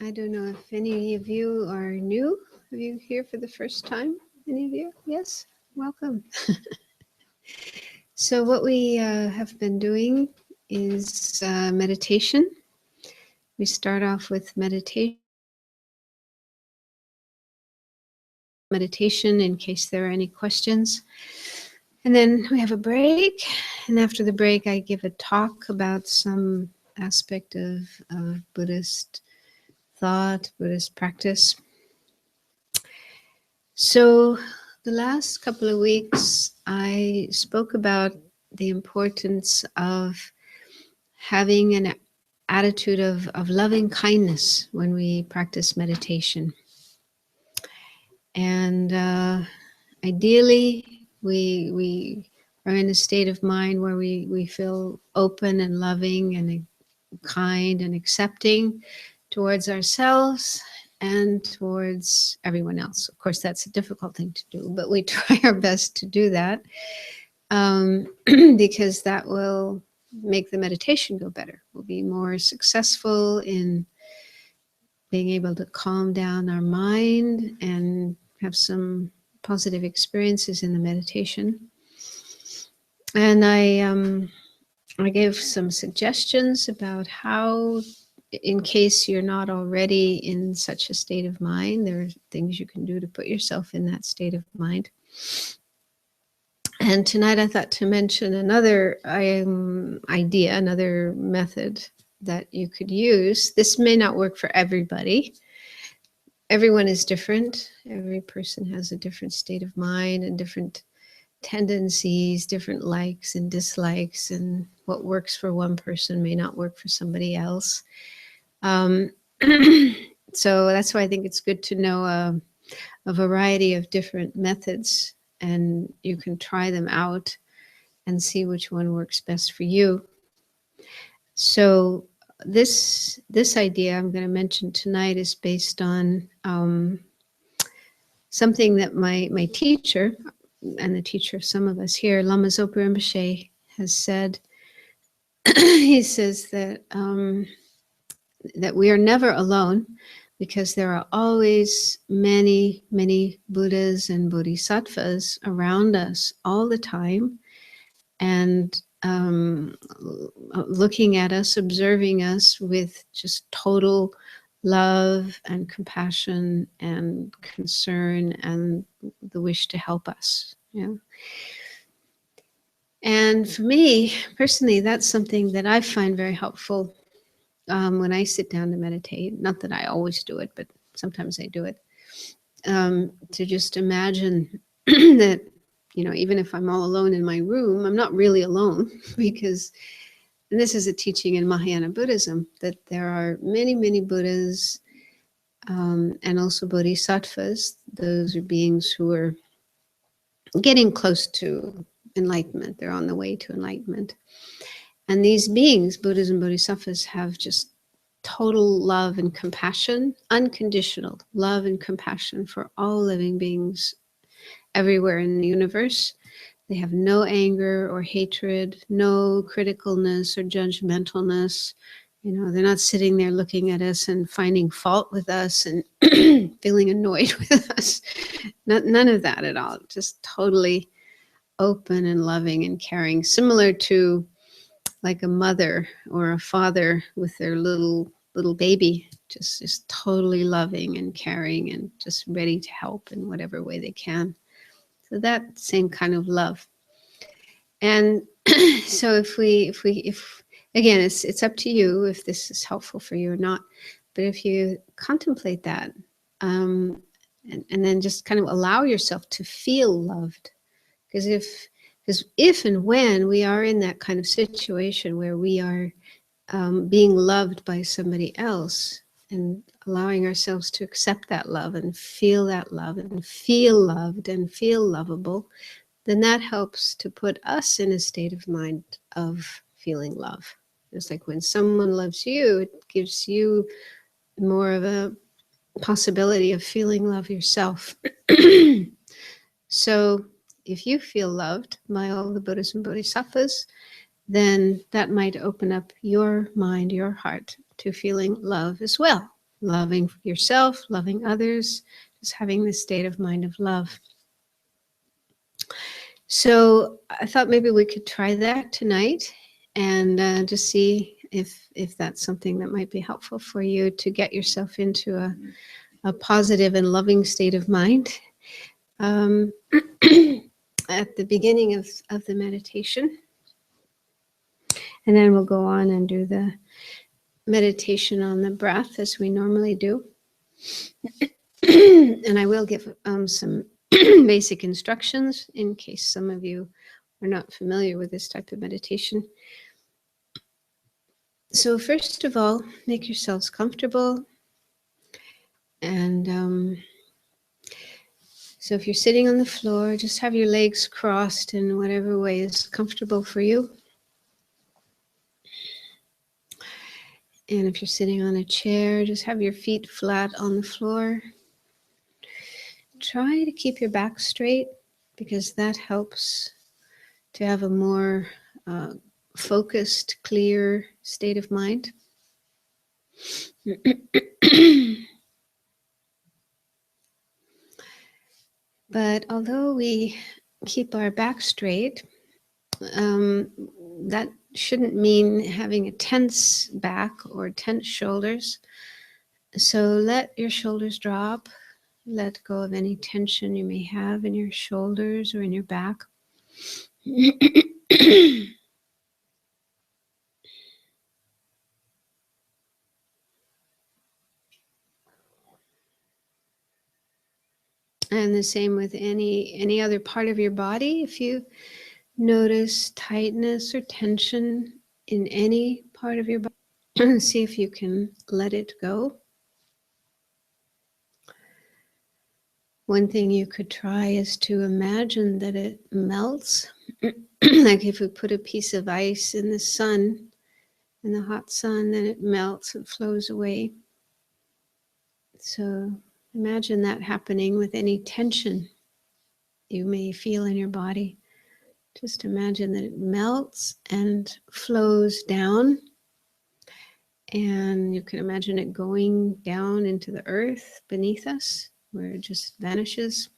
I don't know if any of you are new. Are you here for the first time? Any of you? Yes? Welcome. So what we have been doing is meditation. We start off with meditation in case there are any questions. And then we have a break. And after the break, I give a talk about some aspect of Buddhist thought, Buddhist practice. So the last couple of weeks, I spoke about the importance of having an attitude of loving kindness when we practice meditation. And ideally, we are in a state of mind where we feel open and loving and kind and accepting towards ourselves and towards everyone else. Of course, that's a difficult thing to do, but we try our best to do that because that will make the meditation go better. We'll be more successful in being able to calm down our mind and have some positive experiences in the meditation. And I gave some suggestions about how, in case you're not already in such a state of mind, there are things you can do to put yourself in that state of mind. And tonight I thought to mention another idea, another method that you could use. This may not work for everybody. Everyone is different. Every person has a different state of mind and different tendencies, different likes and dislikes, and what works for one person may not work for somebody else. So that's why I think it's good to know a variety of different methods, and you can try them out and see which one works best for you. So this idea I'm going to mention tonight is based on something that my teacher, and the teacher of some of us here, Lama Zopa Rinpoche, has said. He says that that we are never alone, because there are always many, many Buddhas and Bodhisattvas around us all the time, and looking at us, observing us with just total love and compassion and concern and the wish to help us. Yeah. And for me personally, that's something that I find very helpful when I sit down to meditate. Not that I always do it, but sometimes I do it. To just imagine that, even if I'm all alone in my room, I'm not really alone, because, and this is a teaching in Mahayana Buddhism, that there are many, many Buddhas and also Bodhisattvas. Those are beings who are getting close to enlightenment. They're on the way to enlightenment. And these beings, Buddhas and Bodhisattvas, have just total love and compassion, unconditional love and compassion for all living beings everywhere in the universe. They have no anger or hatred, no criticalness or judgmentalness. They're not sitting there looking at us and finding fault with us and feeling annoyed with us. None of that at all. Just totally open and loving and caring, similar to like a mother or a father with their little baby, just totally loving and caring and just ready to help in whatever way they can. So that same kind of love. And so if again, it's up to you if this is helpful for you or not, but if you contemplate that, and then just kind of allow yourself to feel loved, because if and when we are in that kind of situation where we are being loved by somebody else, and allowing ourselves to accept that love and feel loved and feel lovable, then that helps to put us in a state of mind of feeling love. It's like when someone loves you, it gives you more of a possibility of feeling love yourself. So if you feel loved by all the Buddhas and Bodhisattvas, then that might open up your mind, your heart, to feeling love as well. loving yourself, loving others, just having this state of mind of love. So I thought maybe we could try that tonight and just see if that's something that might be helpful for you to get yourself into a positive and loving state of mind. At the beginning of the meditation. And then we'll go on and do the meditation on the breath as we normally do. And I will give some basic instructions in case some of you are not familiar with this type of meditation. So first of all, make yourselves comfortable. And so if you're sitting on the floor, just have your legs crossed in whatever way is comfortable for you. And if you're sitting on a chair, just have your feet flat on the floor. Try to keep your back straight because that helps to have a more focused, clear state of mind. But although we keep our back straight, that shouldn't mean having a tense back or tense shoulders. So let your shoulders drop. Let go of any tension you may have in your shoulders or in your back. And the same with any other part of your body. If you notice tightness or tension in any part of your body, see if you can let it go. One thing you could try is to imagine that it melts. Like if we put a piece of ice in the sun, in the hot sun, then it melts and flows away. So imagine that happening with any tension you may feel in your body. Just imagine that it melts and flows down. And you can imagine it going down into the earth beneath us, where it just vanishes.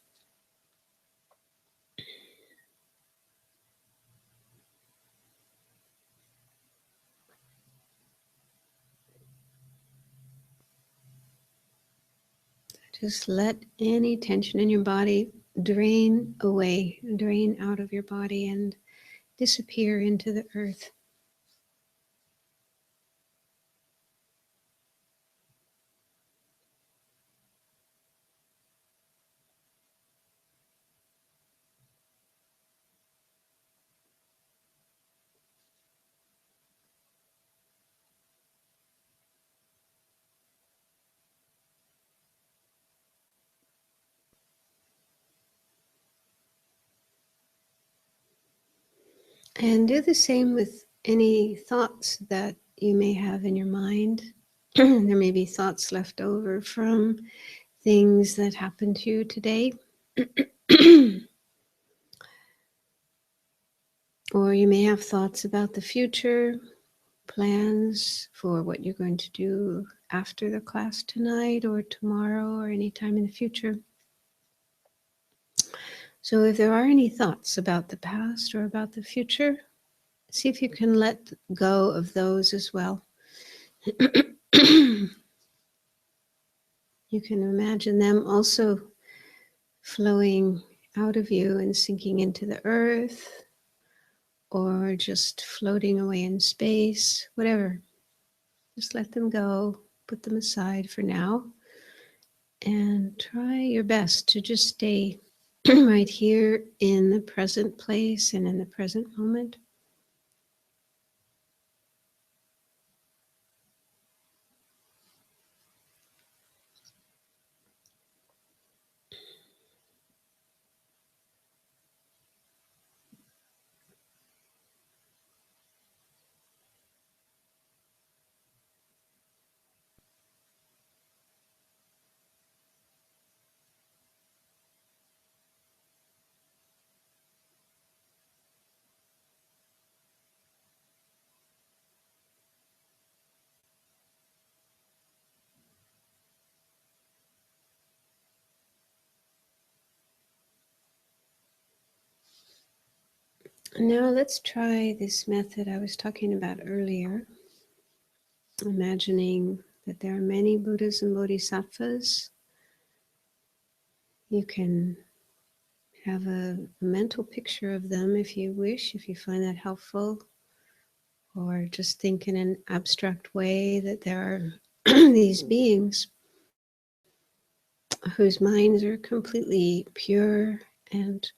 Just let any tension in your body drain away, drain out of your body and disappear into the earth. And do the same with any thoughts that you may have in your mind. There may be thoughts left over from things that happened to you today. Or you may have thoughts about the future, plans for what you're going to do after the class tonight or tomorrow or any time in the future. So if there are any thoughts about the past or about the future, see if you can let go of those as well. You can imagine them also flowing out of you and sinking into the earth or just floating away in space, whatever. Just let them go, put them aside for now, and try your best to just stay right here in the present place and in the present moment. Now let's try this method I was talking about earlier, imagining that there are many Buddhas and Bodhisattvas. You can have a mental picture of them if you wish, if you find that helpful, or just think in an abstract way that there are these beings whose minds are completely pure and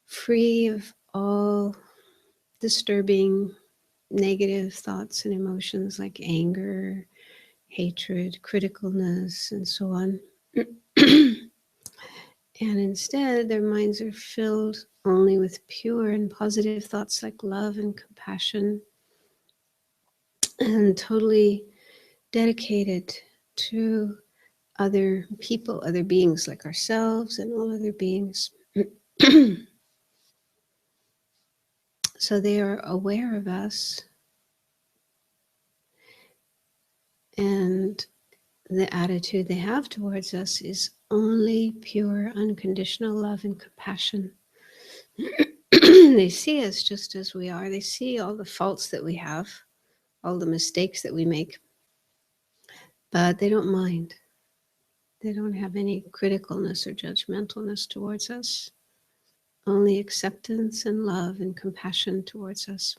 free of all disturbing negative thoughts and emotions like anger, hatred, criticalness, and so on. And instead, their minds are filled only with pure and positive thoughts like love and compassion, and totally dedicated to other people, other beings like ourselves and all other beings. So they are aware of us, and the attitude they have towards us is only pure, unconditional love and compassion. They see us just as we are. They see all the faults that we have, all the mistakes that we make, but they don't mind. They don't have any criticalness or judgmentalness towards us, only acceptance and love and compassion towards us.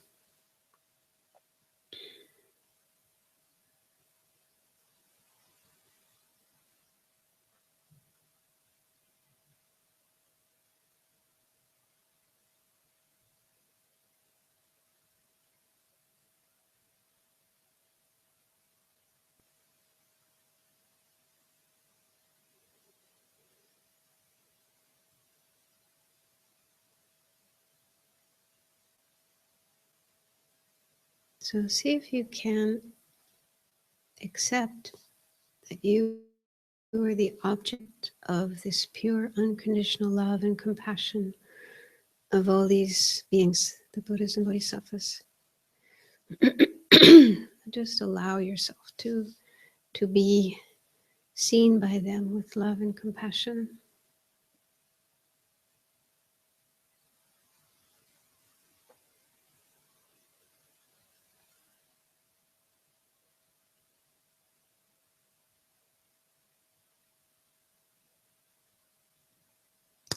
So see if you can accept that you are the object of this pure, unconditional love and compassion of all these beings, the Buddhas and Bodhisattvas. Just allow yourself to be seen by them with love and compassion.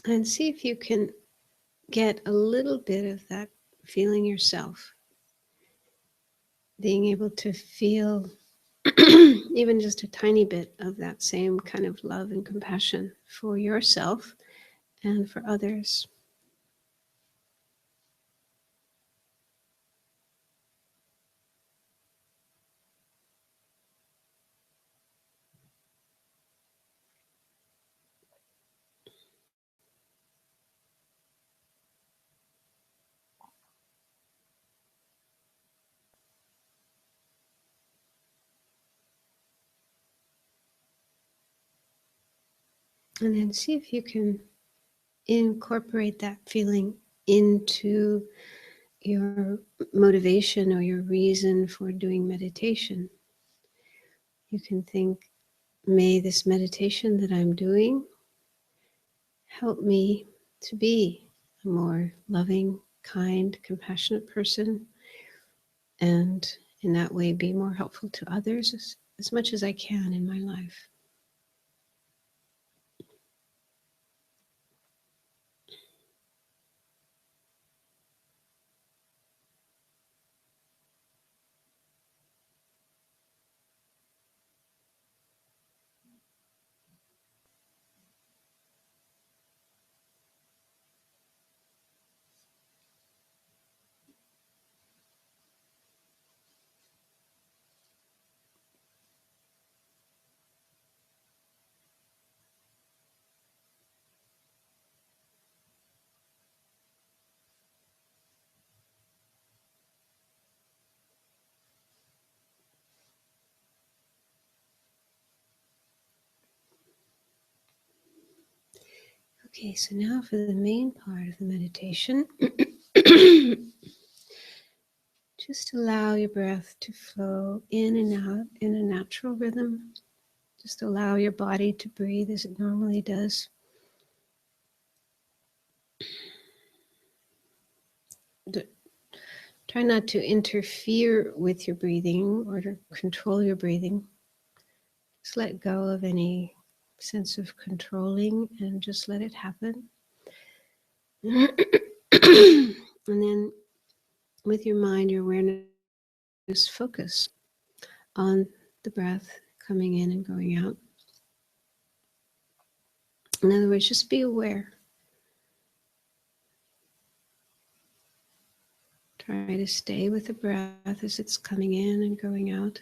And see if you can get a little bit of that feeling yourself. Being able to feel even just a tiny bit of that same kind of love and compassion for yourself and for others. And then see if you can incorporate that feeling into your motivation or your reason for doing meditation. You can think, may this meditation that I'm doing help me to be a more loving, kind, compassionate person, and in that way be more helpful to others as much as I can in my life. Okay, so now for the main part of the meditation, just allow your breath to flow in and out in a natural rhythm. Just allow your body to breathe as it normally does. Try not to interfere with your breathing or to control your breathing. Just let go of any sense of controlling and just let it happen. And then with your mind, your awareness focus on the breath coming in and going out. In other words, just be aware. Try to stay with the breath as it's coming in and going out.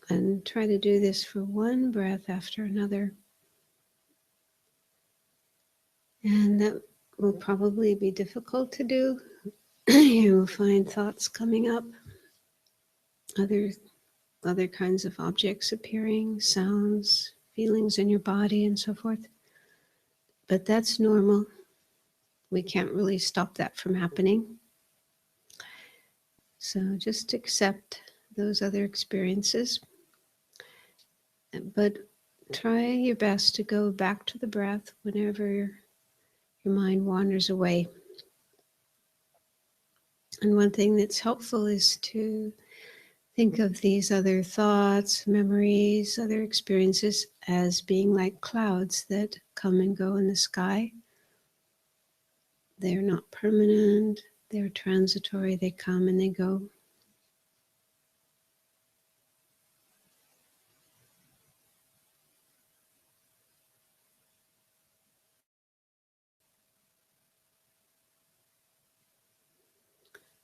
And try to do this for one breath after another. And that will probably be difficult to do. You will find thoughts coming up, other kinds of objects appearing, sounds, feelings in your body, and so forth. But that's normal. We can't really stop that from happening. So just accept those other experiences. But try your best to go back to the breath whenever your mind wanders away. And one thing that's helpful is to think of these other thoughts, memories, other experiences as being like clouds that come and go in the sky. They're not permanent, they're transitory, they come and they go.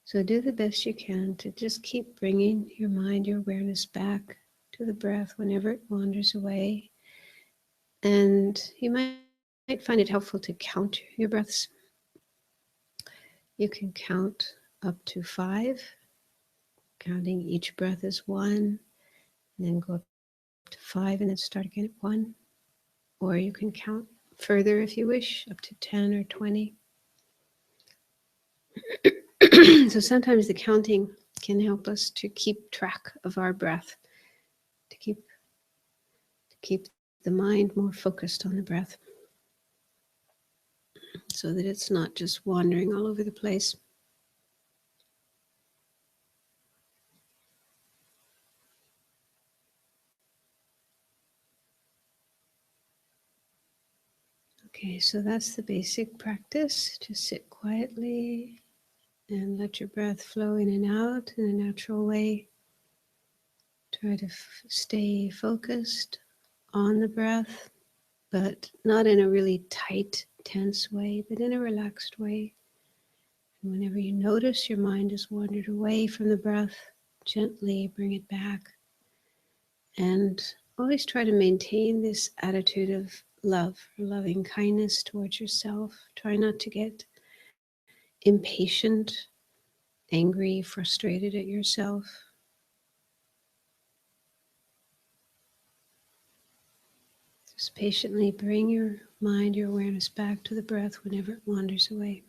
So do the best you can to just keep bringing your mind, your awareness back to the breath whenever it wanders away. And you might find it helpful to count your breaths. You can count up to 5, counting each breath as 1, and then go up to 5 and then start again at 1. Or you can count further if you wish, up to 10 or 20. So sometimes the counting can help us to keep track of our breath, to keep the mind more focused on the breath, so that it's not just wandering all over the place. Okay, so that's the basic practice. Just sit quietly and let your breath flow in and out in a natural way. Try to stay focused on the breath, but not in a really tight, tense way, but in a relaxed way. And whenever you notice your mind has wandered away from the breath, gently bring it back. And always try to maintain this attitude of love or loving kindness towards yourself. Try not to get impatient, angry, frustrated at yourself. Just patiently bring your mind, your awareness back to the breath whenever it wanders away.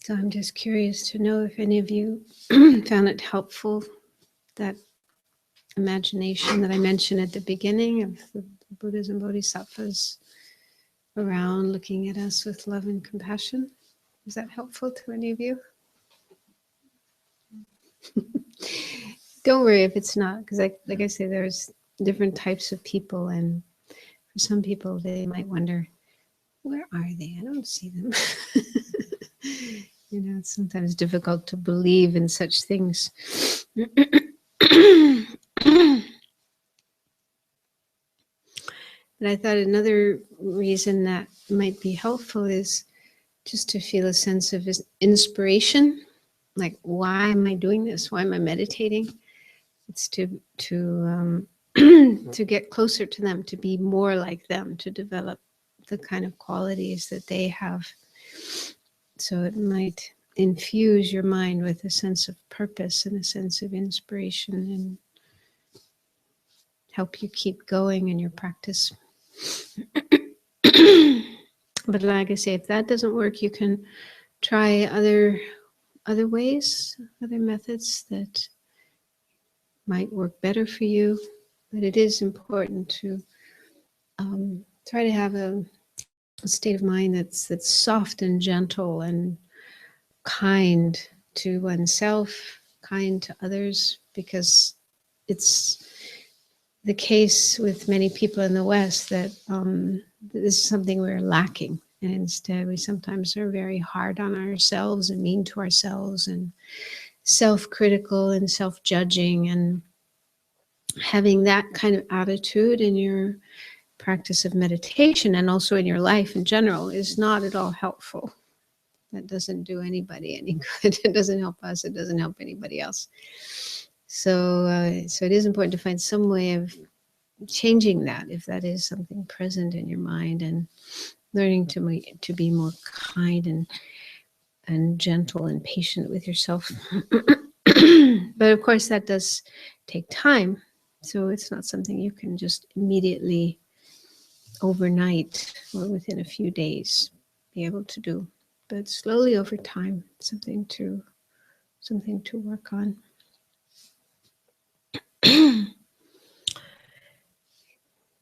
So I'm just curious to know if any of you found it helpful, that imagination that I mentioned at the beginning of the Buddhas and Bodhisattvas around looking at us with love and compassion. Is that helpful to any of you? Don't worry if it's not, because like I say, there's different types of people, and for some people they might wonder, where are they? I don't see them. You know, it's sometimes difficult to believe in such things. But I thought another reason that might be helpful is just to feel a sense of inspiration. Like, why am I doing this? Why am I meditating? It's to to get closer to them, to be more like them, to develop the kind of qualities that they have. So it might infuse your mind with a sense of purpose and a sense of inspiration, and help you keep going in your practice. But like I say, if that doesn't work, you can try other ways, other methods that might work better for you. But it is important to try to have a state of mind that's soft and gentle and kind to oneself, kind to others, because it's the case with many people in the West that this is something we're lacking. And instead, we sometimes are very hard on ourselves and mean to ourselves and self-critical and self-judging. And having that kind of attitude in your practice of meditation and also in your life in general is not at all helpful. That doesn't do anybody any good. It doesn't help us. It doesn't help anybody else. So, so it is important to find some way of changing that, if that is something present in your mind, and learning to be more kind and gentle and patient with yourself. But of course, that does take time. So it's not something you can just immediately, overnight, or within a few days, be able to do. But slowly over time, something to work on.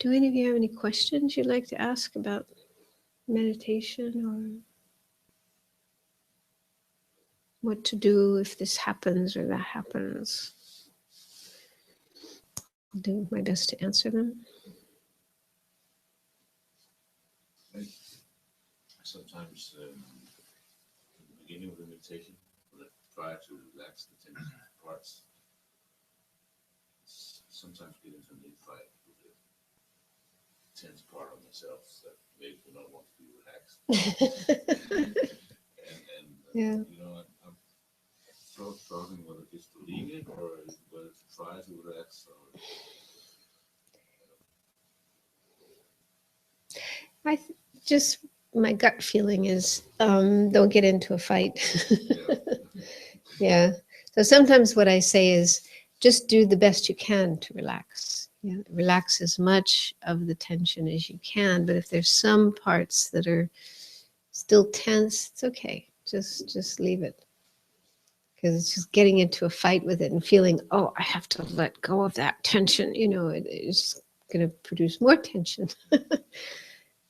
Do any of you have any questions you'd like to ask about meditation, or what to do if this happens or that happens? I'll do my best to answer them. Sometimes in the beginning of the meditation, when I try to relax the tension parts, sometimes get into an infight with the tense part of myself that makes me not want to be relaxed. and Yeah. You know, I'm so struggling whether it's to leave it or whether to try to relax. Or, Just my gut feeling is don't get into a fight. Yeah. So sometimes what I say is just do the best you can to relax. Yeah, relax as much of the tension as you can. But if there's some parts that are still tense, it's okay. Just leave it. Because it's just getting into a fight with it and feeling, oh, I have to let go of that tension. You know, it's going to produce more tension.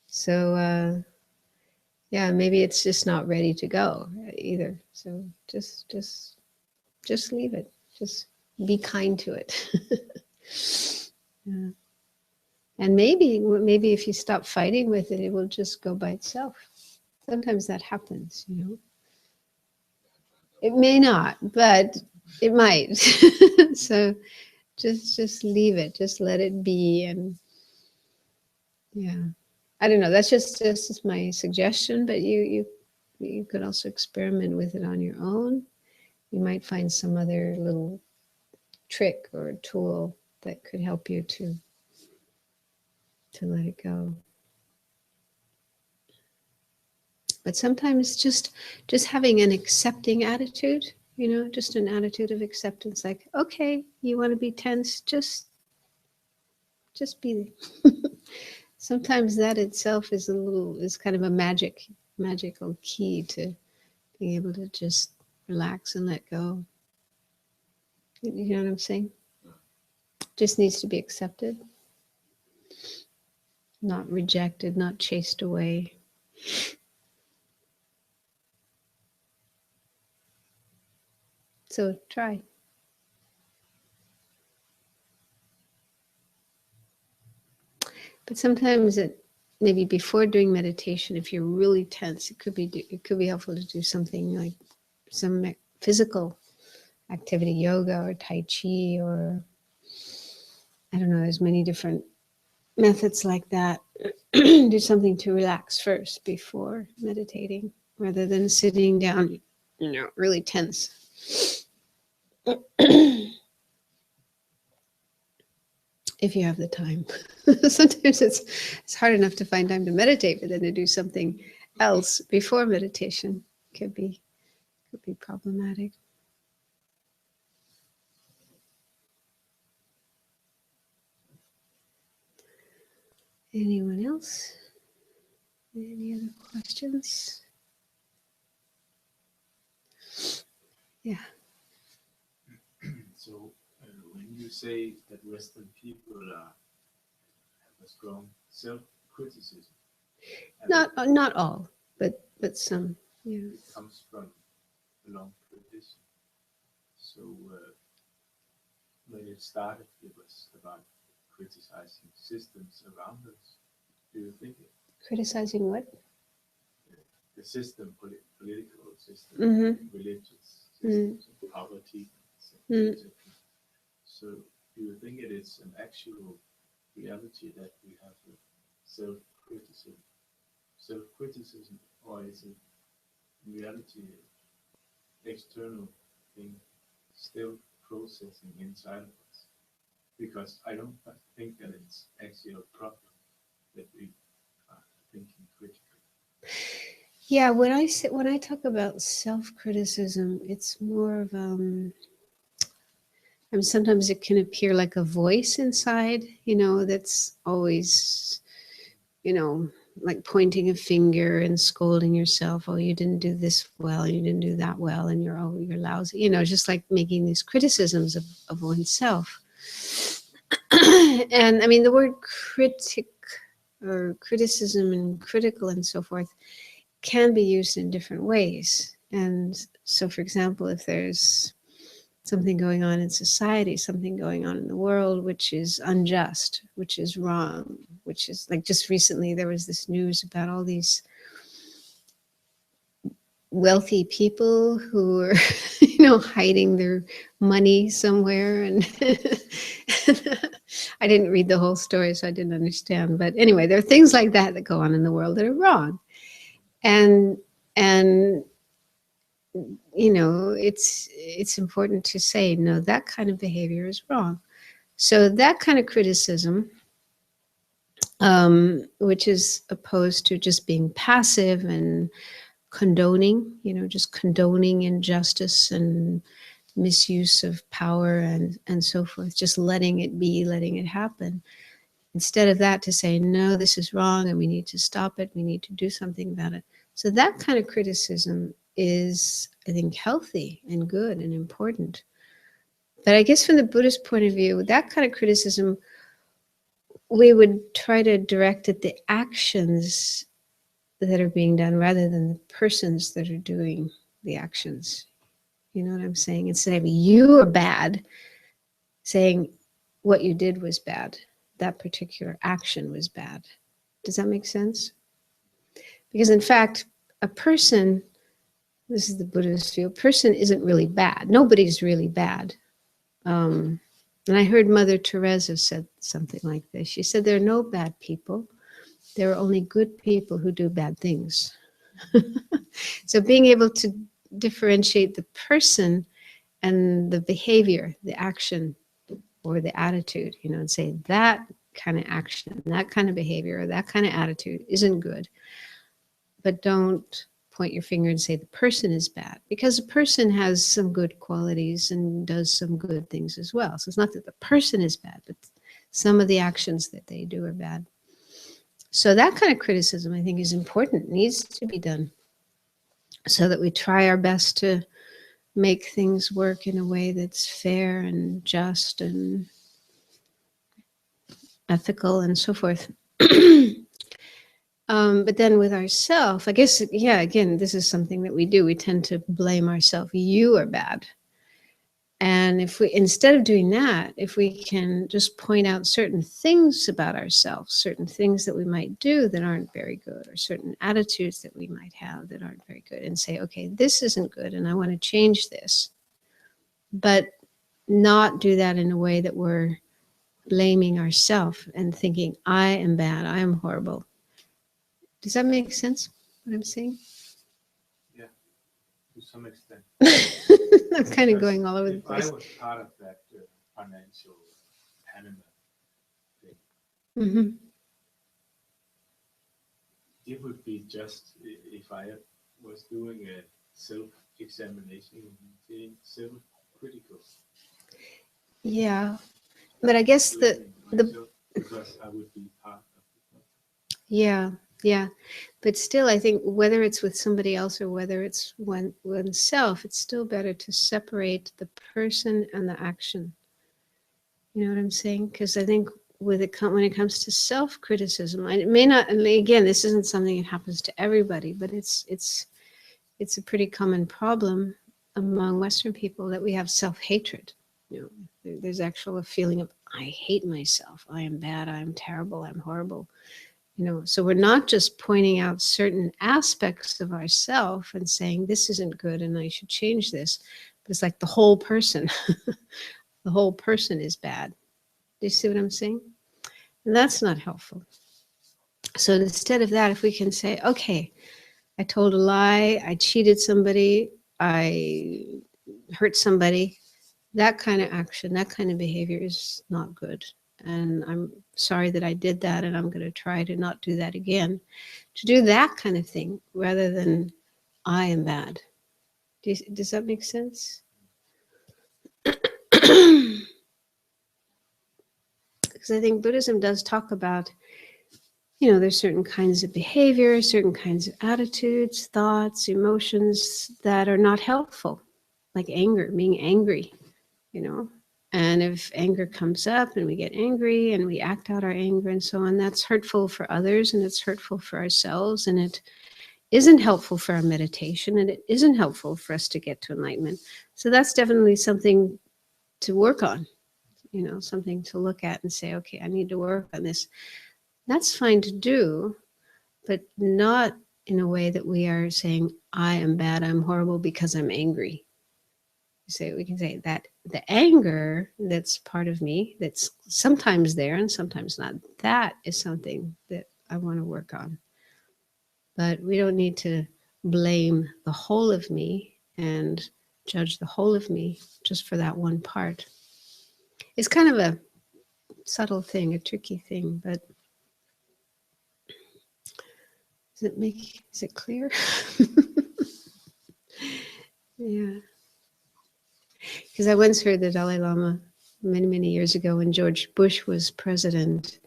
So, yeah, maybe it's just not ready to go either. So just leave it. Just be kind to it. Yeah. And maybe if you stop fighting with it, it will just go by itself. Sometimes that happens, you know. It may not, but it might. So just leave it. Just let it be. And yeah, I don't know. That's just my suggestion. But you You could also experiment with it on your own. You might find some other little trick or tool that could help you to let it go. But sometimes just having an accepting attitude, just an attitude of acceptance, like, okay, you want to be tense, just be. Sometimes that itself is kind of a magical key to being able to just relax and let go. You know what I'm saying? Just needs to be accepted, not rejected, not chased away. So try. But sometimes maybe before doing meditation, if you're really tense, it could be helpful to do something like some physical activity, yoga or tai chi, or I don't know, there's many different methods like that. Do something to relax first before meditating, rather than sitting down, really tense. If you have the time. Sometimes it's hard enough to find time to meditate, but then to do something else before meditation could be problematic. Anyone else? Any other questions? Yeah. So when you say that Western people have a strong self-criticism, Not all, but some. Yeah. It comes from a long tradition. So when it started, it was about criticizing systems around us. Do you think it? Criticizing what? The system, political system, religious systems, poverty. So do you think it is an actual reality that we have a self-criticism, or is it in reality external thing still processing inside of us? Because I don't think that it's actually a problem that we are thinking critically. Yeah, when I talk about self-criticism, it's more of sometimes it can appear like a voice inside, that's always, like pointing a finger and scolding yourself. Oh, you didn't do this well, you didn't do that well, and you're lousy. Just like making these criticisms of oneself. And I mean, the word critic or criticism and critical and so forth can be used in different ways. And so, for example, if there's something going on in society, something going on in the world which is unjust, which is wrong, which is like just recently there was this news about all these wealthy people who were, hiding their money somewhere. And I didn't read the whole story, so I didn't understand. But anyway, there are things like that that go on in the world that are wrong. And it's important to say, no, that kind of behavior is wrong. So that kind of criticism, which is opposed to just being passive and condoning, just condoning injustice and misuse of power and so forth, just letting it be, letting it happen. Instead of that, to say, no, this is wrong and we need to stop it, we need to do something about it. So that kind of criticism is, I think, healthy and good and important. But I guess from the Buddhist point of view, that kind of criticism, we would try to direct at the actions that are being done rather than the persons that are doing the actions. You know what I'm saying? Instead of you are bad, saying what you did was bad. That particular action was bad. Does that make sense? Because in fact, a person, this is the Buddhist view, a person isn't really bad. Nobody's really bad. And I heard Mother Teresa said something like this. She said, there are no bad people. There are only good people who do bad things. So being able to differentiate the person and the behavior, the action, or the attitude, you know, and say that kind of action, that kind of behavior, or that kind of attitude isn't good. But don't point your finger and say the person is bad, because the person has some good qualities and does some good things as well. So it's not that the person is bad, but some of the actions that they do are bad. So that kind of criticism, I think, is important, needs to be done, so that we try our best to make things work in a way that's fair and just and ethical and so forth. But then with ourselves, I guess, yeah, again, this is something that we do. We tend to blame ourselves. You are bad. And if we, instead of doing that, if we can just point out certain things about ourselves, certain things that we might do that aren't very good, or certain attitudes that we might have that aren't very good, and say, okay, this isn't good and I want to change this. But not do that in a way that we're blaming ourselves and thinking, I am bad, I am horrible. Does that make sense, what I'm saying? Yeah, to some extent. I'm kind of going all over the place. If I was part of that financial Panama thing, Mm-hmm. it would be just if I was doing a self-examination and being self-critical. Yeah, but I guess because I would be part of it. Yeah, but still, I think whether it's with somebody else or whether it's oneself, it's still better to separate the person and the action. You know what I'm saying? Because I think when it comes to self-criticism, it may not. And again, this isn't something that happens to everybody, but it's a pretty common problem among Western people that we have self-hatred. You know, there's actual a feeling of I hate myself. I am bad. I am terrible. I'm horrible. You know, so we're not just pointing out certain aspects of ourself and saying this isn't good and I should change this, but it's like the whole person. The whole person is bad. Do you see what I'm saying? And that's not helpful. So instead of that, if we can say, okay, I told a lie, I cheated somebody, I hurt somebody, that kind of action, that kind of behavior is not good. And I'm sorry that I did that, and I'm going to try to not do that again. To do that kind of thing rather than I am bad. Does that make sense? Because I think Buddhism does talk about, you know, there's certain kinds of behavior, certain kinds of attitudes, thoughts, emotions that are not helpful, like anger, being angry, you know. And if anger comes up and we get angry and we act out our anger and so on, that's hurtful for others and it's hurtful for ourselves, and it isn't helpful for our meditation, and it isn't helpful for us to get to enlightenment. So that's definitely something to work on, you know, something to look at and say, okay, I need to work on this. That's fine to do, but not in a way that we are saying, I am bad, I'm horrible because I'm angry. So we can say that the anger that's part of me, that's sometimes there and sometimes not, that is something that I want to work on. But we don't need to blame the whole of me and judge the whole of me just for that one part. It's kind of a subtle thing, a tricky thing, but is it clear? Yeah. Because I once heard the Dalai Lama many, many years ago when George Bush was president,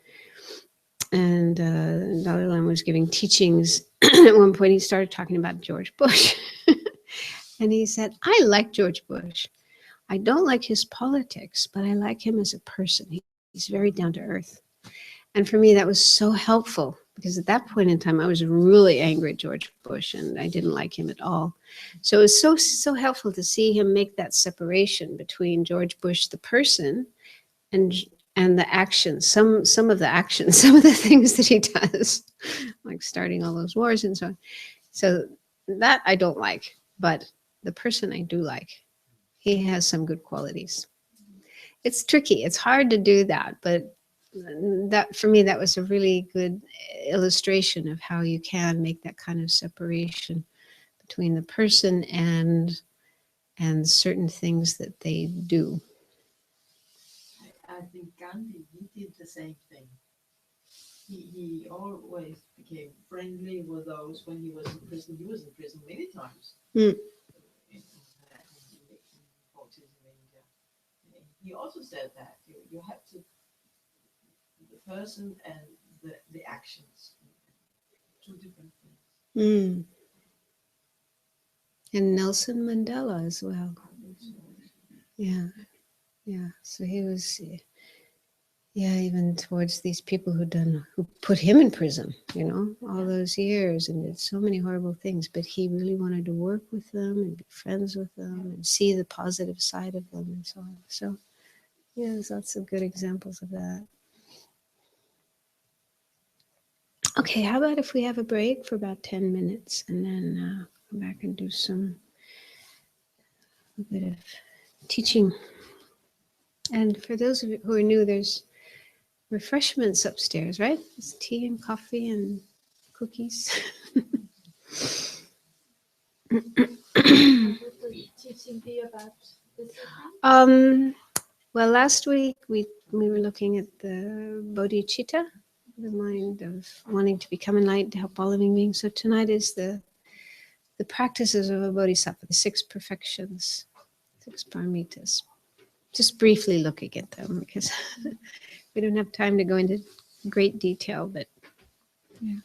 and Dalai Lama was giving teachings. At one point he started talking about George Bush. And he said, I like George Bush. I don't like his politics, but I like him as a person. He's very down to earth. And for me, that was so helpful, because at that point in time, I was really angry at George Bush and I didn't like him at all. So it was so helpful to see him make that separation between George Bush, the person, and the actions, some of the actions, some of the things that he does, like starting all those wars and so on. So that I don't like, but the person I do like. He has some good qualities. It's tricky. It's hard to do that, but that, for me, that was a really good illustration of how you can make that kind of separation between the person and certain things that they do. I think Gandhi, he did the same thing. He always became friendly with those when he was in prison. He was in prison many times. Mm. In Buddhism in India. He also said that you have to, the person and the actions, two different things. Mm. And Nelson Mandela as well. Yeah, yeah. So he was, yeah, even towards these people who put him in prison, you know, all those years and did so many horrible things. But he really wanted to work with them and be friends with them and see the positive side of them and so on. So, yeah, there's lots of good examples of that. Okay, how about if we have a break for about 10 minutes and then come back and do a bit of teaching. And for those of you who are new, there's refreshments upstairs, right? There's tea and coffee and cookies. What would the teaching be about this evening? Well, last week we were looking at the bodhicitta, the mind of wanting to become enlightened to help all living beings. So tonight is the practices of a bodhisattva, the 6 perfections, 6 paramitas. Just briefly looking at them because we don't have time to go into great detail, but yeah.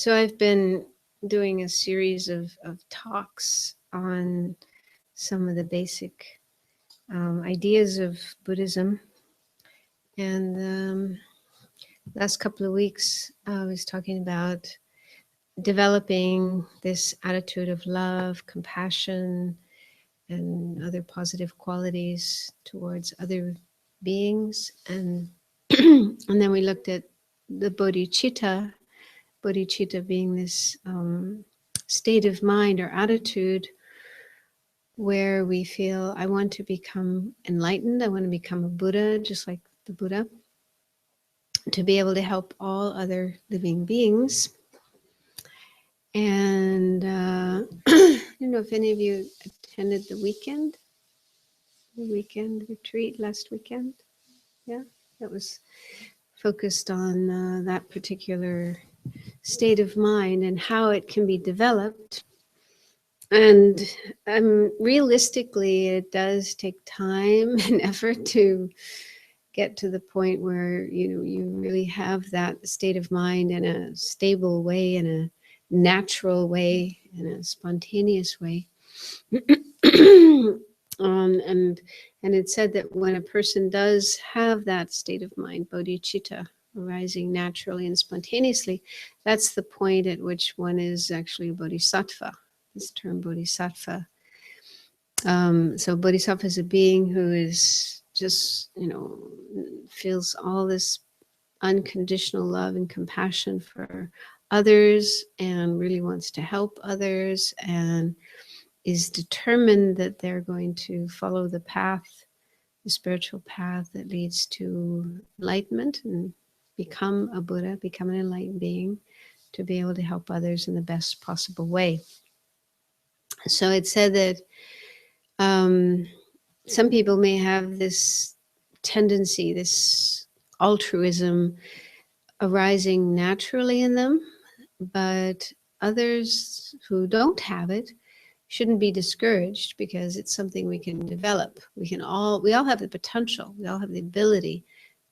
So I've been doing a series of talks on some of the basic ideas of Buddhism. And last couple of weeks, I was talking about developing this attitude of love, compassion, and other positive qualities towards other beings. And and then we looked at the bodhicitta being this state of mind or attitude where we feel, I want to become enlightened, I want to become a Buddha, just like the Buddha, to be able to help all other living beings. And I don't know if any of you attended the weekend retreat last weekend. Yeah, that was focused on that particular state of mind and how it can be developed. And realistically, it does take time and effort to get to the point where you really have that state of mind in a stable way, in a natural way, in a spontaneous way. And it said that when a person does have that state of mind, bodhicitta, arising naturally and spontaneously, that's the point at which one is actually a bodhisattva. This term bodhisattva. So bodhisattva is a being who is just, feels all this unconditional love and compassion for others and really wants to help others and is determined that they're going to follow the path, the spiritual path that leads to enlightenment and become a Buddha, become an enlightened being, to be able to help others in the best possible way. So it said that some people may have this tendency, this altruism arising naturally in them, but others who don't have it shouldn't be discouraged, because it's something we can develop. We all have the potential, we all have the ability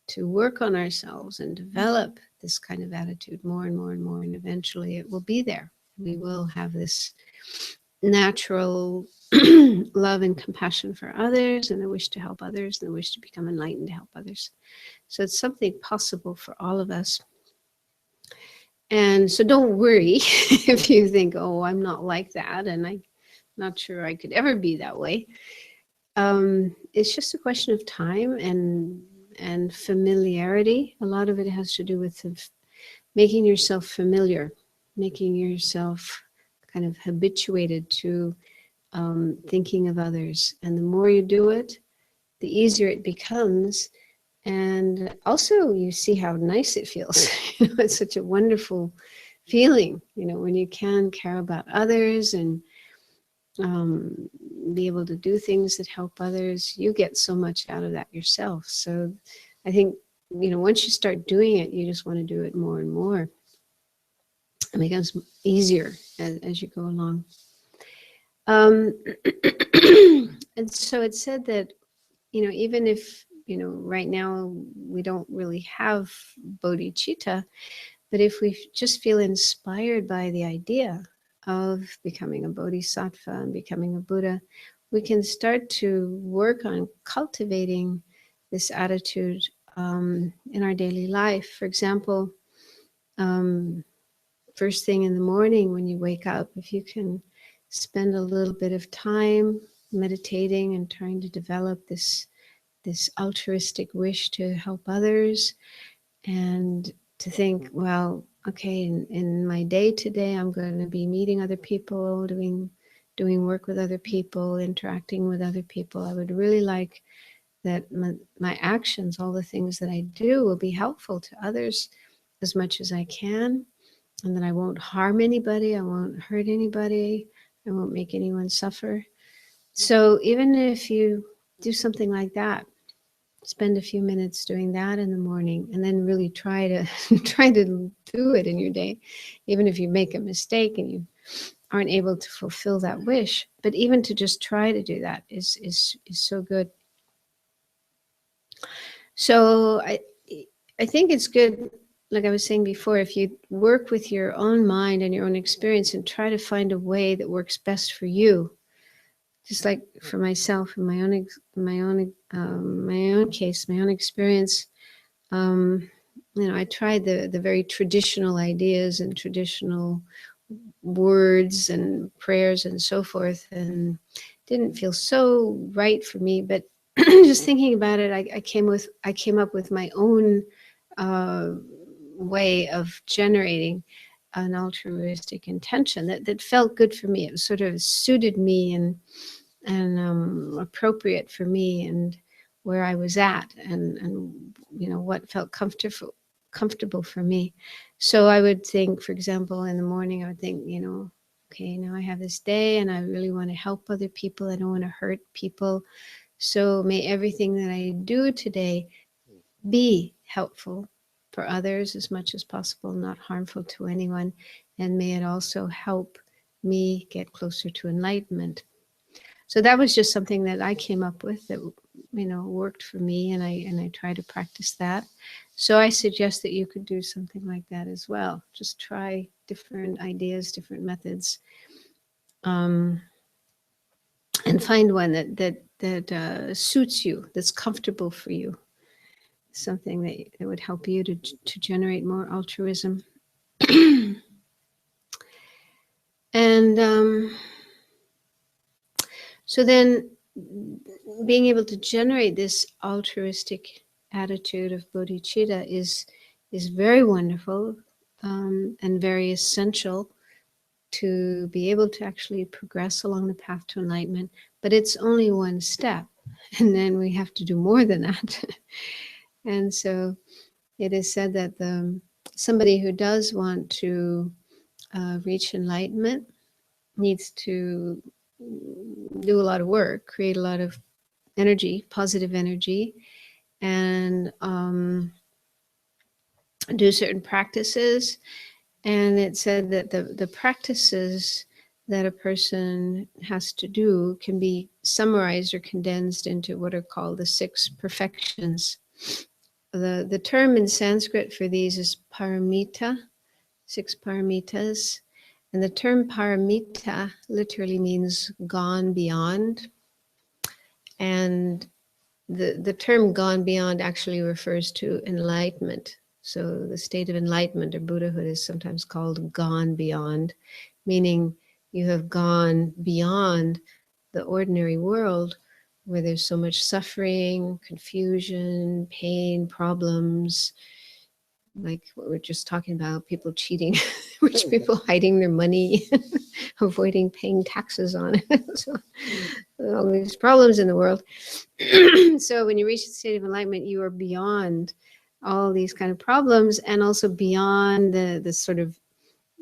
to work on ourselves and develop this kind of attitude more and more and more, and eventually it will be there. We will have this natural love and compassion for others, and a wish to help others, and a wish to become enlightened to help others. So it's something possible for all of us. And so don't worry if you think, oh, I'm not like that, and I'm not sure I could ever be that way. It's just a question of time and familiarity. A lot of it has to do with making yourself familiar, making yourself kind of habituated to thinking of others. And the more you do it, the easier it becomes. And also you see how nice it feels. It's such a wonderful feeling, when you can care about others and be able to do things that help others. You get so much out of that yourself. So I think, once you start doing it, you just want to do it more and more. It becomes easier as you go along. And so it said that, even if, right now we don't really have bodhicitta, but if we just feel inspired by the idea of becoming a bodhisattva and becoming a Buddha, we can start to work on cultivating this attitude in our daily life. For example, first thing in the morning when you wake up, if you can spend a little bit of time meditating and trying to develop this altruistic wish to help others, and to think, well, okay, in my day today, I'm going to be meeting other people, doing work with other people, interacting with other people. I would really like that my actions, all the things that I do, will be helpful to others as much as I can, and that I won't harm anybody, I won't hurt anybody, I won't make anyone suffer. So even if you do something like that, spend a few minutes doing that in the morning, and then really try to do it in your day, even if you make a mistake and you aren't able to fulfill that wish. But even to just try to do that is so good. So I think it's good like I was saying before, if you work with your own mind and your own experience and try to find a way that works best for you, just like for myself in my own case, my own experience, I tried the very traditional ideas and traditional words and prayers and so forth, and didn't feel so right for me. But just thinking about it, I came up with my own way of generating an altruistic intention that felt good for me. It was sort of suited me and appropriate for me and where I was at, and what felt comfortable for me. So I would think, for example, in the morning, I would think, okay, now I have this day and I really want to help other people. I don't want to hurt people. So may everything that I do today be helpful for others as much as possible, not harmful to anyone. And may it also help me get closer to enlightenment. So that was just something that I came up with that, worked for me, and I try to practice that. So I suggest that you could do something like that as well. Just try different ideas, different methods, and find one that suits you, that's comfortable for you, something that would help you to generate more altruism. And so then being able to generate this altruistic attitude of bodhicitta is very wonderful, and very essential to be able to actually progress along the path to enlightenment. But it's only one step, and then we have to do more than that. And so it is said that somebody who does want to reach enlightenment needs to do a lot of work, create a lot of energy, positive energy, and do certain practices. And it said that the practices that a person has to do can be summarized or condensed into what are called the 6 perfections. The term in Sanskrit for these is paramita, 6 paramitas. And the term paramita literally means gone beyond. And the term gone beyond actually refers to enlightenment. So the state of enlightenment or Buddhahood is sometimes called gone beyond, meaning you have gone beyond the ordinary world where there's so much suffering, confusion, pain, problems, like what we're just talking about, people cheating, rich people hiding their money, avoiding paying taxes on it. So all these problems in the world. So when you reach the state of enlightenment, you are beyond all these kind of problems, and also beyond the sort of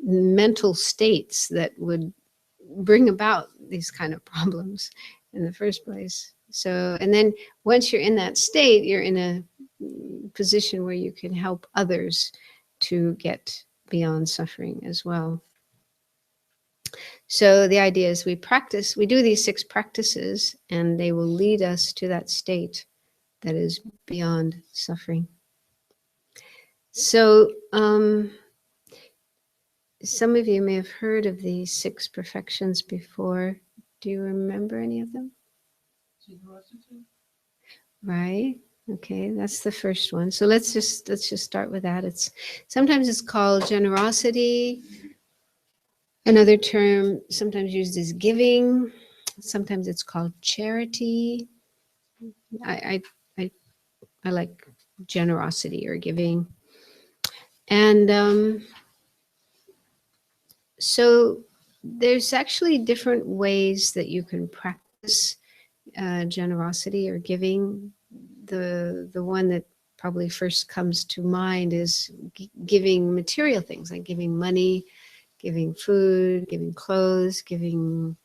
mental states that would bring about these kind of problems in the first place. So, and then once you're in that state, you're in a position where you can help others to get beyond suffering as well. So the idea is we do these 6 practices, and they will lead us to that state that is beyond suffering. So some of you may have heard of these 6 perfections before. Do you remember any of them? Right. Okay, that's the first one. So let's just start with that. Sometimes it's called generosity. Another term sometimes used is giving. Sometimes it's called charity. I like generosity or giving. And so there's actually different ways that you can practice generosity or giving. The one that probably first comes to mind is giving material things, like giving money, giving food, giving clothes, giving,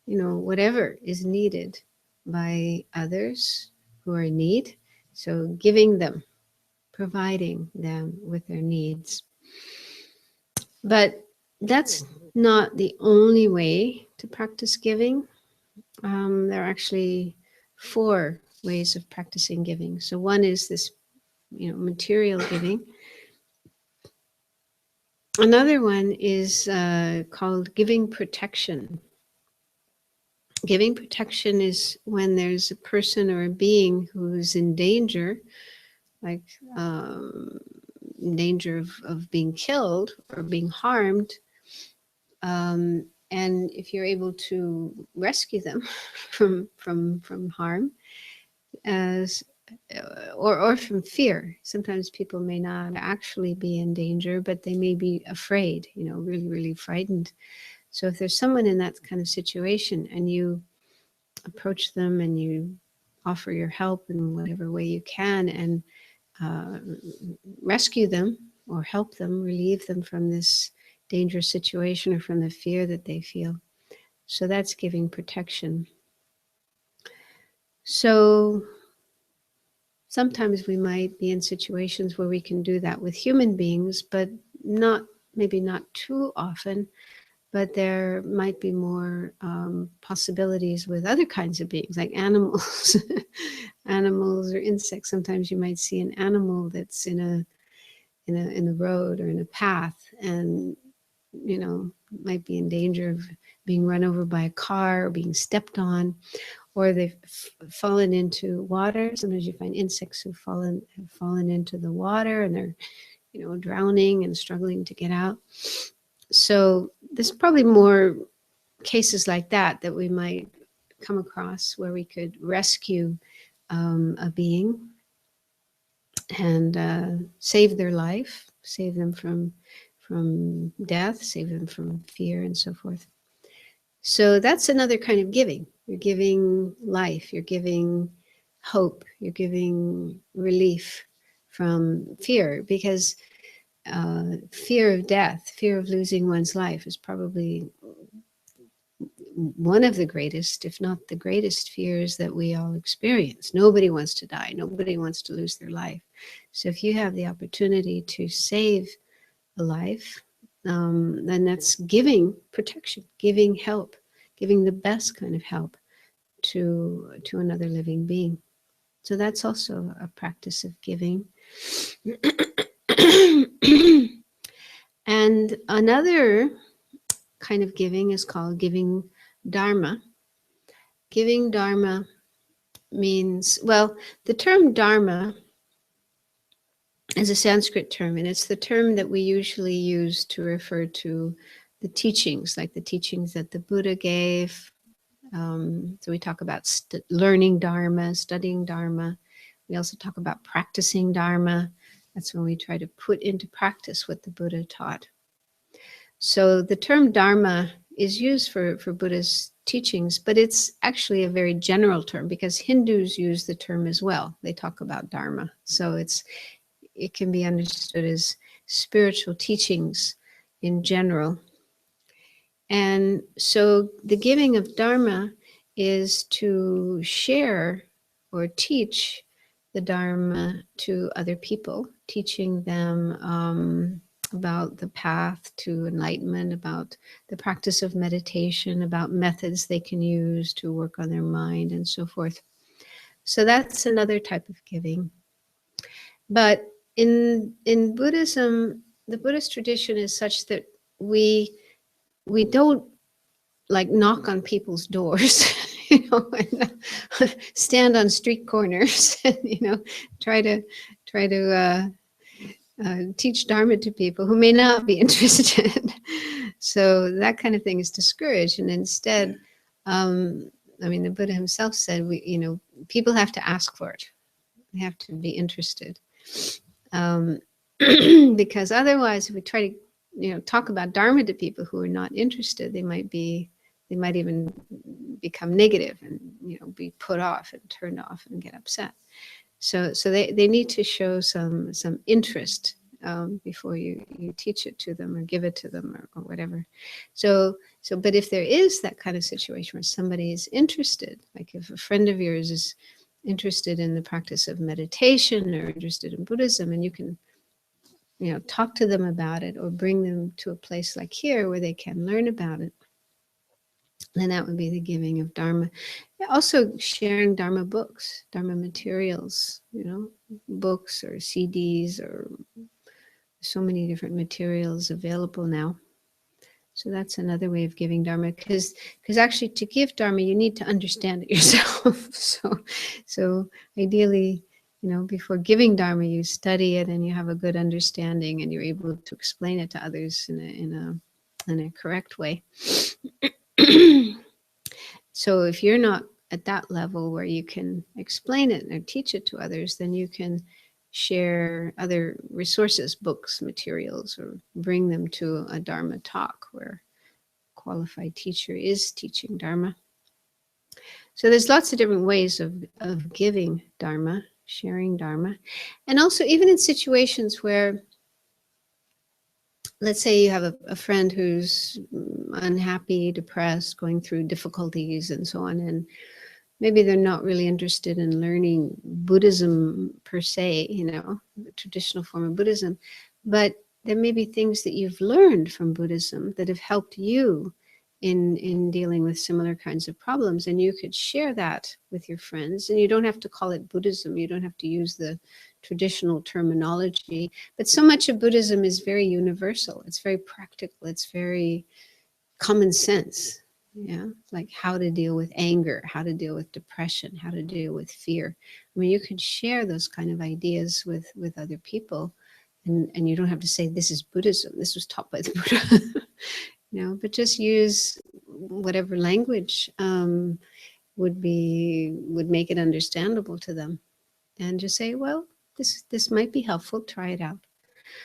whatever is needed by others who are in need. So giving them, providing them with their needs. But that's not the only way to practice giving. There are actually 4 ways of practicing giving. So one is this, material giving. Another one is called giving protection. Giving protection is when there's a person or a being who's in danger, like in danger of being killed or being harmed. And if you're able to rescue them from harm, as or from fear. Sometimes people may not actually be in danger, but they may be afraid, you know, really, really frightened. So if there's someone in that kind of situation and you approach them and you offer your help in whatever way you can and rescue them or help them, relieve them from this dangerous situation or from the fear that they feel. So that's giving protection. So sometimes we might be in situations where we can do that with human beings, but maybe not too often. But there might be more possibilities with other kinds of beings, like animals, animals or insects. Sometimes you might see an animal that's in a road or in a path, and you know might be in danger of being run over by a car or being stepped on, or they've fallen into water. Sometimes you find insects have fallen into the water, and they're drowning and struggling to get out. So there's probably more cases like that we might come across where we could rescue a being and save their life, save them from death, save them from fear and so forth. So that's another kind of giving. You're giving life, you're giving hope, you're giving relief from fear, because fear of death, fear of losing one's life is probably one of the greatest, if not the greatest fears that we all experience. Nobody wants to die. Nobody wants to lose their life. So if you have the opportunity to save a life, then that's giving protection, giving help, giving the best kind of help to another living being. So that's also a practice of giving. And another kind of giving is called giving Dharma. Giving Dharma means, well, the term Dharma is a Sanskrit term, and it's the term that we usually use to refer to the teachings, like the teachings that the Buddha gave. So we talk about learning Dharma, studying Dharma. We also talk about practicing Dharma. That's when we try to put into practice what the Buddha taught. So the term Dharma is used for Buddha's teachings, but it's actually a very general term, because Hindus use the term as well. They talk about Dharma. So it can be understood as spiritual teachings in general. And so the giving of Dharma is to share or teach the Dharma to other people, teaching them about the path to enlightenment, about the practice of meditation, about methods they can use to work on their mind and so forth. So that's another type of giving. But in Buddhism, the Buddhist tradition is such that we don't like knock on people's doors, and stand on street corners and try to teach Dharma to people who may not be interested. So that kind of thing is discouraged, and instead, the Buddha himself said, people have to ask for it. They have to be interested, because otherwise, if we try to talk about Dharma to people who are not interested, they might even become negative and be put off and turned off and get upset. So they need to show some interest before you teach it to them or give it to them or whatever. But if there is that kind of situation where somebody is interested, like if a friend of yours is interested in the practice of meditation or interested in Buddhism, and you can talk to them about it or bring them to a place like here where they can learn about it, then that would be the giving of Dharma. Also sharing Dharma books, Dharma materials, books or CDs or so many different materials available now. So that's another way of giving Dharma, because actually to give Dharma, you need to understand it yourself. So ideally, before giving Dharma, you study it and you have a good understanding and you're able to explain it to others in a correct way. So if you're not at that level where you can explain it or teach it to others, then you can share other resources, books, materials, or bring them to a Dharma talk where a qualified teacher is teaching Dharma. So there's lots of different ways of giving Dharma, sharing Dharma. And also even in situations where, let's say you have a friend who's unhappy, depressed, going through difficulties and so on, and maybe they're not really interested in learning Buddhism per se, the traditional form of Buddhism, but there may be things that you've learned from Buddhism that have helped you in dealing with similar kinds of problems, and you could share that with your friends. And you don't have to call it Buddhism, you don't have to use the traditional terminology, but so much of Buddhism is very universal, it's very practical, it's very common sense. Yeah, like how to deal with anger, how to deal with depression, how to deal with fear. I mean, you could share those kind of ideas with other people, and you don't have to say this is Buddhism, this was taught by the Buddha. But just use whatever language would make it understandable to them, and just say, well, this might be helpful, try it out.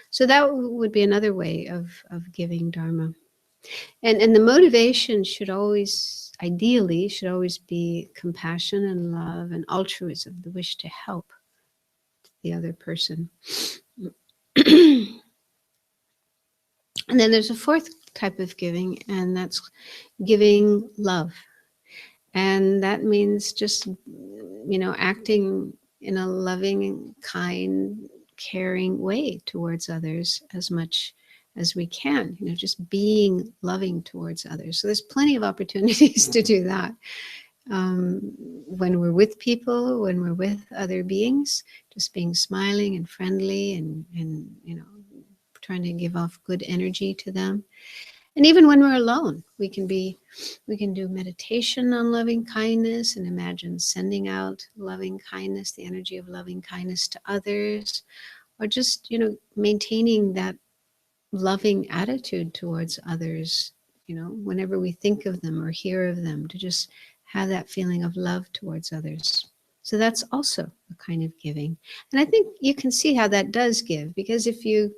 So that would be another way of giving Dharma. And the motivation should always, ideally, be compassion and love and altruism, the wish to help the other person. And then there's a fourth type of giving, and that's giving love. And that means just, acting in a loving, kind, caring way towards others as much as we can, just being loving towards others. So there's plenty of opportunities to do that. When we're with people, when we're with other beings, just being smiling and friendly and trying to give off good energy to them. And even when we're alone, we can do meditation on loving kindness and imagine sending out loving kindness, the energy of loving kindness to others, or just, maintaining that loving attitude towards others, whenever we think of them or hear of them, to just have that feeling of love towards others. So that's also a kind of giving. And I think you can see how that does give, because if you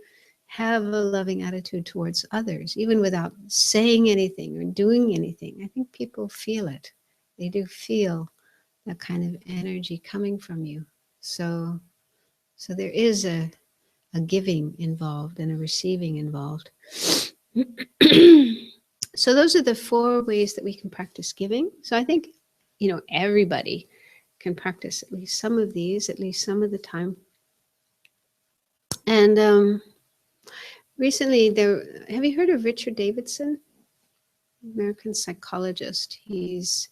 have a loving attitude towards others, even without saying anything or doing anything, I think people feel it. They do feel that kind of energy coming from you. So there is a giving involved and a receiving involved. So those are the 4 ways that we can practice giving. So I think, everybody can practice at least some of these, at least some of the time. And recently, have you heard of Richard Davidson? American psychologist. He's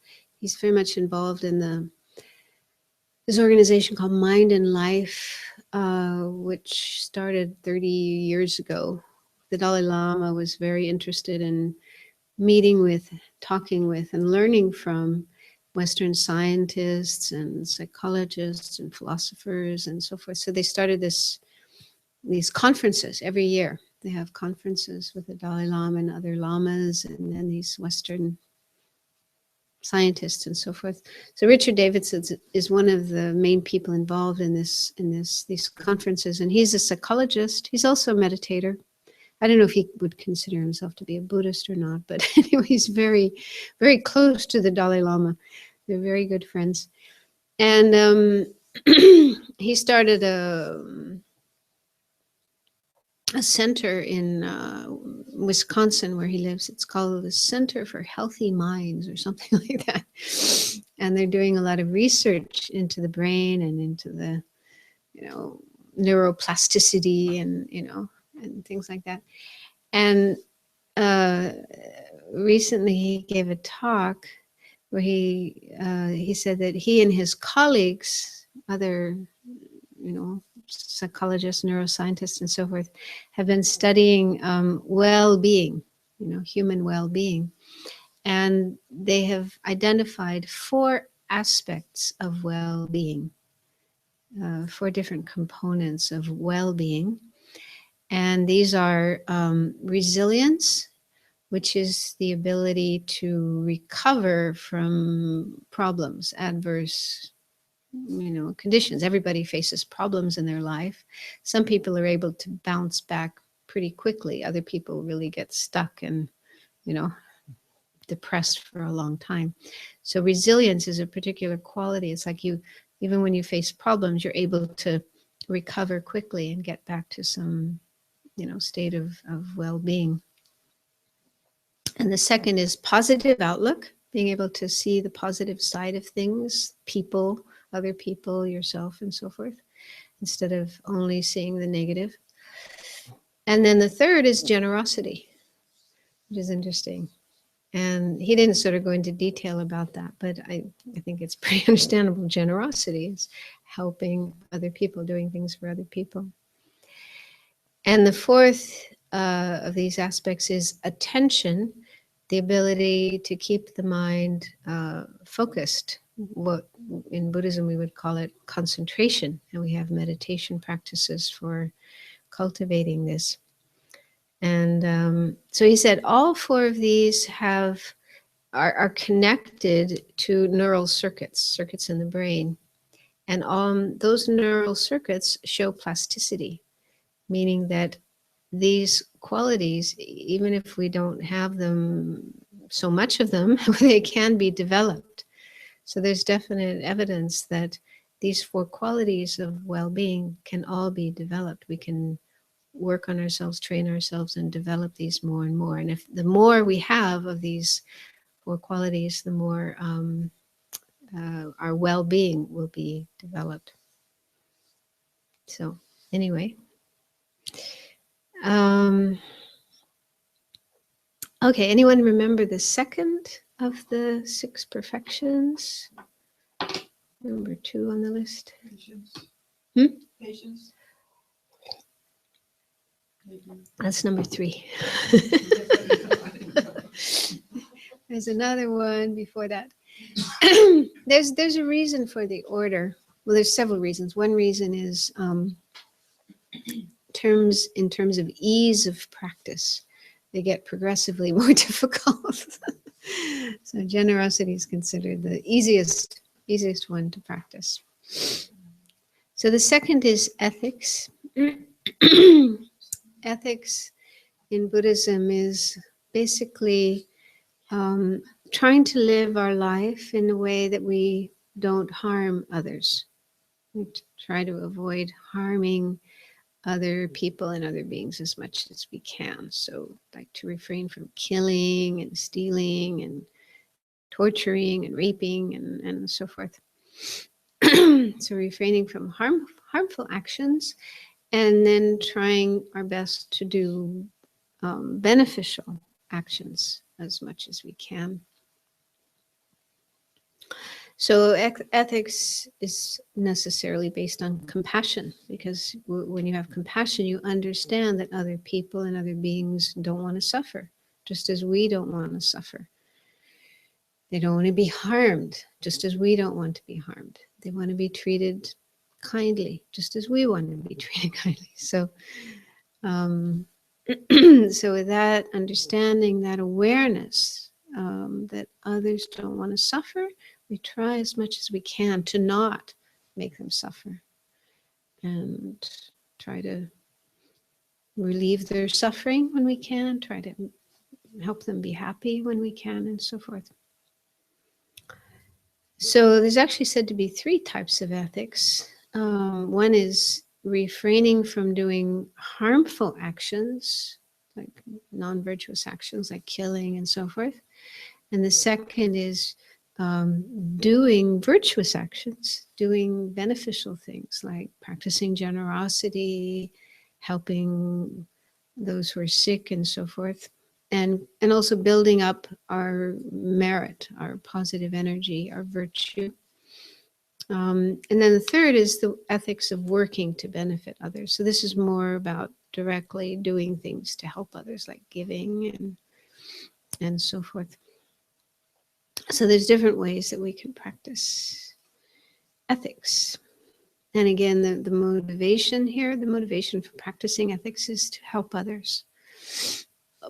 very much involved in this organization called Mind and Life, which started 30 years ago. The Dalai Lama was very interested in meeting with, talking with, and learning from Western scientists and psychologists and philosophers and so forth. So they started these conferences every year. They have conferences with the Dalai Lama and other lamas, and then these Western scientists and so forth. So Richard Davidson is one of the main people involved in these conferences, and he's a psychologist. He's also a meditator. I don't know if he would consider himself to be a Buddhist or not, but anyway, he's very, very close to the Dalai Lama. They're very good friends. And he started a center in Wisconsin where he lives. It's called the Center for Healthy Minds or something like that. And they're doing a lot of research into the brain and into the, neuroplasticity and, and things like that. And recently he gave a talk where he said that he and his colleagues, other, psychologists, neuroscientists, and so forth, have been studying well-being, human well-being. And they have identified 4 aspects of well-being, 4 different components of well-being. And these are resilience, which is the ability to recover from problems, adverse, conditions. Everybody faces problems in their life. Some people are able to bounce back pretty quickly. Other people really get stuck and, depressed for a long time. So resilience is a particular quality. It's like even when you face problems, you're able to recover quickly and get back to some, state of well-being. And the second is positive outlook, being able to see the positive side of things, people, other people, yourself, and so forth, instead of only seeing the negative. And then the third is generosity, which is interesting. And he didn't sort of go into detail about that, but I think it's pretty understandable. Generosity is helping other people, doing things for other people. And the fourth of these aspects is attention, the ability to keep the mind focused. What in Buddhism we would call it concentration, and we have meditation practices for cultivating this. And so he said all 4 of these are connected to neural circuits in the brain, and those neural circuits show plasticity, meaning that these qualities, even if we don't have them, so much of them, they can be developed. So there's definite evidence that these 4 qualities of well-being can all be developed. We can work on ourselves, train ourselves, and develop these more and more. And if the more we have of these 4 qualities, the more our well-being will be developed. So anyway. Okay, anyone remember the second of the 6 perfections? Number 2 on the list. Patience. Patience. That's number 3. There's another one before that. There's a reason for the order. Well, there's several reasons. One reason is in terms of ease of practice, they get progressively more difficult. So generosity is considered the easiest one to practice. So the second is ethics. Ethics in Buddhism is basically trying to live our life in a way that we don't harm others. We try to avoid harming other people and other beings as much as we can. So like to refrain from killing and stealing and torturing and raping and so forth. So refraining from harmful actions, and then trying our best to do beneficial actions as much as we can. So ethics is necessarily based on compassion, because when you have compassion, you understand that other people and other beings don't want to suffer, just as we don't want to suffer. They don't want to be harmed, just as we don't want to be harmed. They want to be treated kindly, just as we want to be treated kindly. So, so with that understanding, that awareness that others don't want to suffer, we try as much as we can to not make them suffer and try to relieve their suffering when we can, try to help them be happy when we can, and so forth. So there's actually said to be 3 types of ethics. One is refraining from doing harmful actions, like non-virtuous actions like killing and so forth. And the second is doing virtuous actions, doing beneficial things like practicing generosity, helping those who are sick and so forth. And also building up our merit, our positive energy, our virtue. And then the third is the ethics of working to benefit others. So this is more about directly doing things to help others, like giving and so forth. So there's different ways that we can practice ethics. And again, the motivation here, the motivation for practicing ethics is to help others.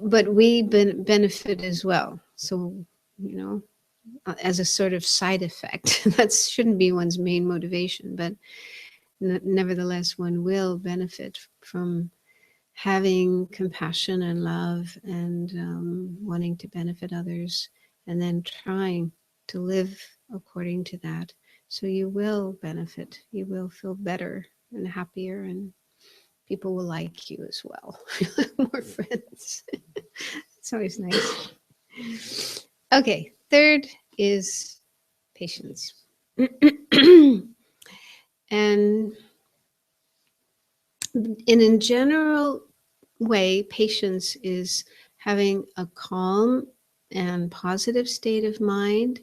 But we benefit as well. So, you know, as a sort of side effect, that shouldn't be one's main motivation, but nevertheless, one will benefit from having compassion and love and wanting to benefit others, and then trying to live according to that. So you will benefit, you will feel better and happier, and people will like you as well. More friends. It's always nice. Okay, third is patience. And in a general way, patience is having a calm and positive state of mind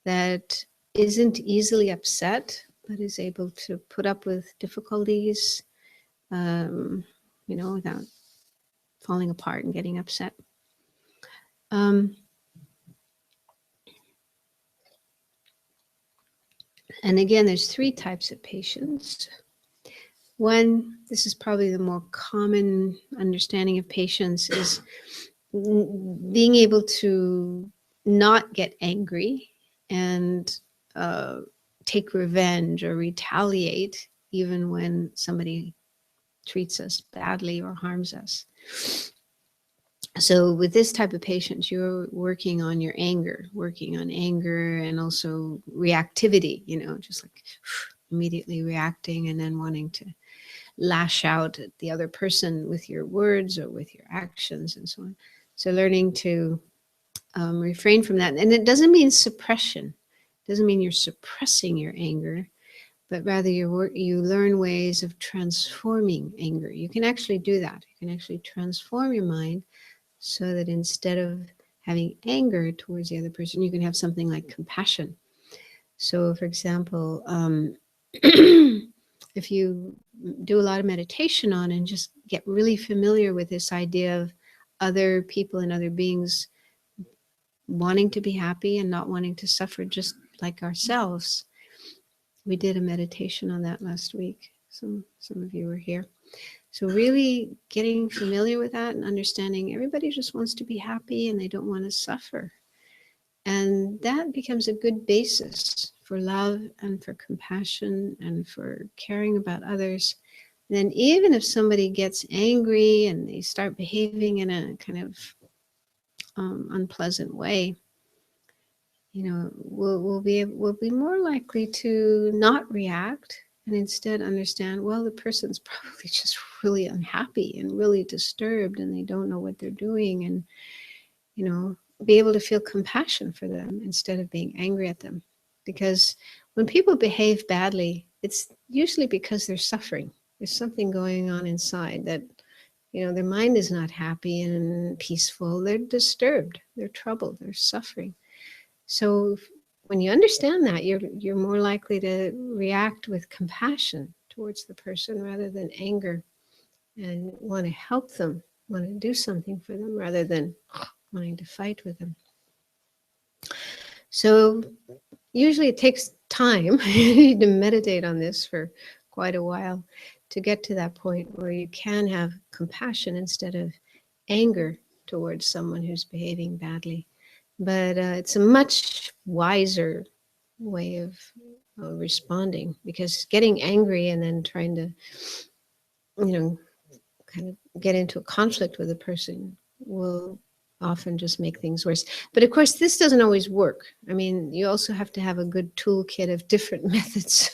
that isn't easily upset, but is able to put up with difficulties, you know, without falling apart and getting upset. And again, there's three types of patience. One, this is probably the more common understanding of patience, is being able to not get angry and take revenge or retaliate even when somebody treats us badly or harms us. So with this type of patience, you're working on your anger, and also reactivity, you know, just like immediately reacting and then wanting to lash out at the other person with your words or with your actions and so on. So learning to refrain from that. And it doesn't mean suppression. It doesn't mean you're suppressing your anger, but rather you learn ways of transforming anger. You can actually do that. You can actually transform your mind so that instead of having anger towards the other person, you can have something like compassion. So for example, if you do a lot of meditation on and just get really familiar with this idea of other people and other beings wanting to be happy and not wanting to suffer just like ourselves. We did a meditation on that last week. Some of you were here. So really getting familiar with that and understanding everybody just wants to be happy and they don't want to suffer. And that becomes a good basis for love and for compassion and for caring about others. And then even if somebody gets angry and they start behaving in a kind of unpleasant way, you know, we'll be more likely to not react and instead understand, well, the person's probably just really unhappy and really disturbed and they don't know what they're doing, and, you know, be able to feel compassion for them instead of being angry at them. Because when people behave badly, it's usually because they're suffering. There's something going on inside that, you know, their mind is not happy and peaceful. They're disturbed, they're troubled, they're suffering. So when you understand that, you're more likely to react with compassion towards the person rather than anger, and want to help them, want to do something for them rather than wanting to fight with them. So usually it takes time to meditate on this for quite a while to get to that point where you can have compassion instead of anger towards someone who's behaving badly. But it's a much wiser way of responding, because getting angry and then trying to, you know, kind of get into a conflict with a person will often just make things worse. But of course, this doesn't always work. I mean, you also have to have a good toolkit of different methods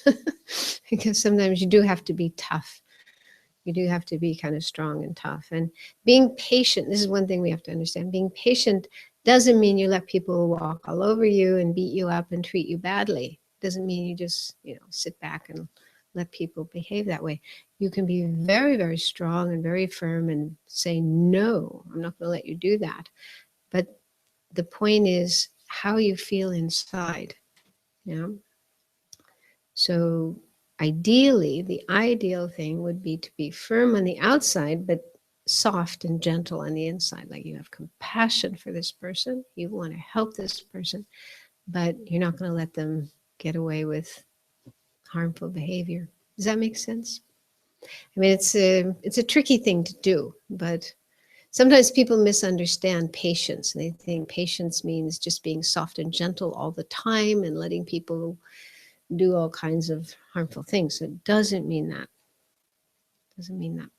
because sometimes you do have to be tough. You do have to be kind of strong and tough. And being patient, this is one thing we have to understand. Being patient doesn't mean you let people walk all over you and beat you up and treat you badly. It doesn't mean you just, you know, sit back and let people behave that way. You can be very, very strong and very firm and say, no, I'm not going to let you do that. But the point is how you feel inside. You know? So ideally, the ideal thing would be to be firm on the outside, but soft and gentle on the inside. Like you have compassion for this person, you want to help this person, but you're not going to let them get away with harmful behavior. Does that make sense? I mean, it's a tricky thing to do, but sometimes people misunderstand patience. They think patience means just being soft and gentle all the time and letting people do all kinds of harmful things. It doesn't mean that. It doesn't mean that.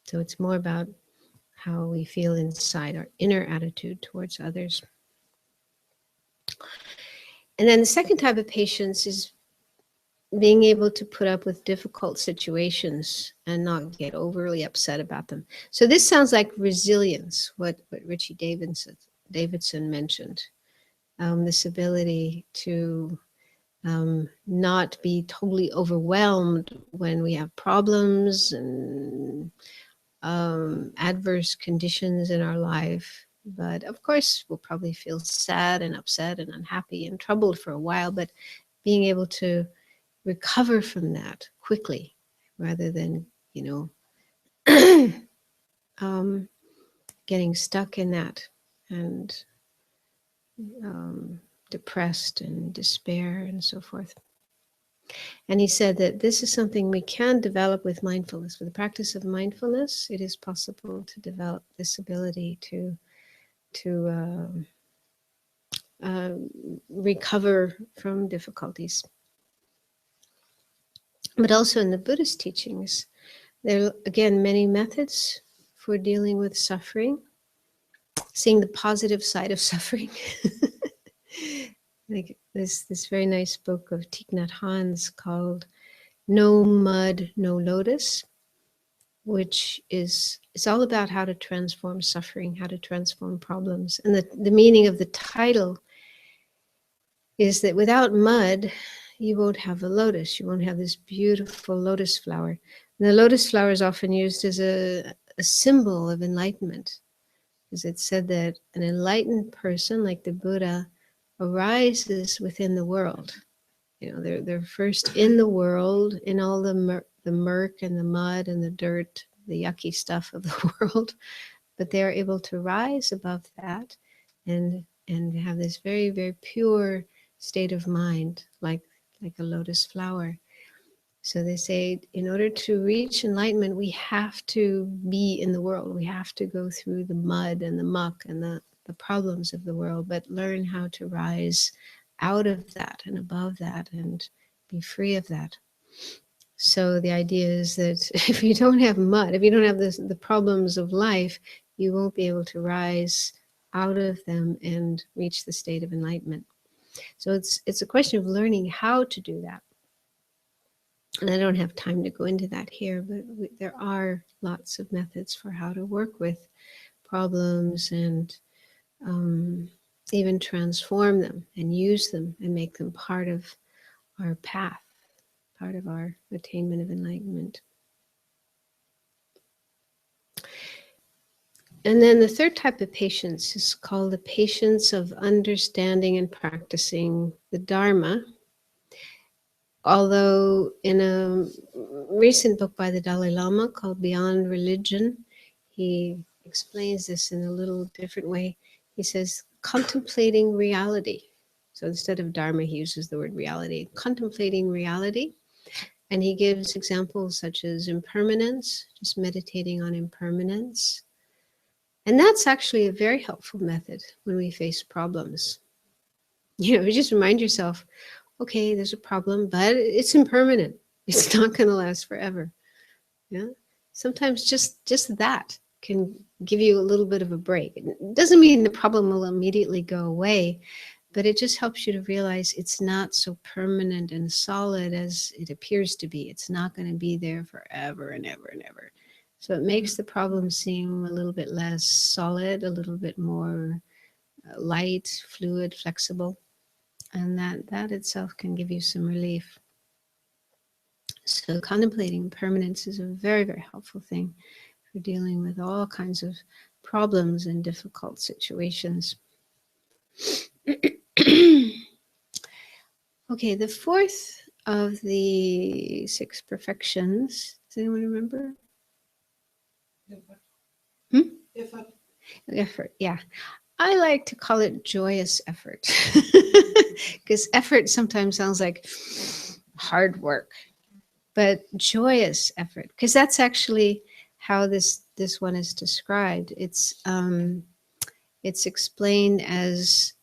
So it's more about how we feel inside, our inner attitude towards others. And then the second type of patience is being able to put up with difficult situations and not get overly upset about them. So this sounds like resilience, what Richie Davidson mentioned. This ability to not be totally overwhelmed when we have problems and adverse conditions in our life. But of course, we'll probably feel sad and upset and unhappy and troubled for a while, but being able to recover from that quickly rather than, getting stuck in that and depressed and despair and so forth. And he said that this is something we can develop with mindfulness. With the practice of mindfulness, it is possible to develop this ability to recover from difficulties. But also in the Buddhist teachings, there are, again, many methods for dealing with suffering, seeing the positive side of suffering. Like this very nice book of Thich Nhat Hanh's called No Mud, No Lotus, which is it's all about how to transform suffering, how to transform problems. And the meaning of the title is that without mud, you won't have a lotus. You won't have this beautiful lotus flower. And the lotus flower is often used as a symbol of enlightenment, because it's said that an enlightened person, like the Buddha, arises within the world. They're first in the world, in all the murk and the mud and the dirt, the yucky stuff of the world, but they are able to rise above that and have this very, very pure state of mind, like a lotus flower. So they say, in order to reach enlightenment, we have to be in the world. We have to go through the mud and the muck and the problems of the world, but learn how to rise out of that and above that and be free of that. So the idea is that if you don't have mud, if you don't have the problems of life, you won't be able to rise out of them and reach the state of enlightenment. So it's a question of learning how to do that. And I don't have time to go into that here, but there are lots of methods for how to work with problems and even transform them and use them and make them part of our path, part of our attainment of enlightenment. And then the third type of patience is called the patience of understanding and practicing the Dharma. Although in a recent book by the Dalai Lama called Beyond Religion, he explains this in a little different way. He says, contemplating reality. So instead of Dharma, he uses the word reality. Contemplating reality. And he gives examples such as impermanence, just meditating on impermanence. And that's actually a very helpful method when we face problems. You just remind yourself, okay, there's a problem, but it's impermanent. It's not going to last forever. Yeah. Sometimes just that can give you a little bit of a break. It doesn't mean the problem will immediately go away, but it just helps you to realize it's not so permanent and solid as it appears to be. It's not going to be there forever and ever and ever. So it makes the problem seem a little bit less solid, a little bit more light, fluid, flexible. And that itself can give you some relief. So contemplating impermanence is a very, very helpful thing for dealing with all kinds of problems and difficult situations. Okay, the fourth of the 6 perfections. Does anyone remember? Effort. Hmm? Effort. Effort, yeah. I like to call it joyous effort because effort sometimes sounds like hard work, but joyous effort, because that's actually how this one is described. It's explained as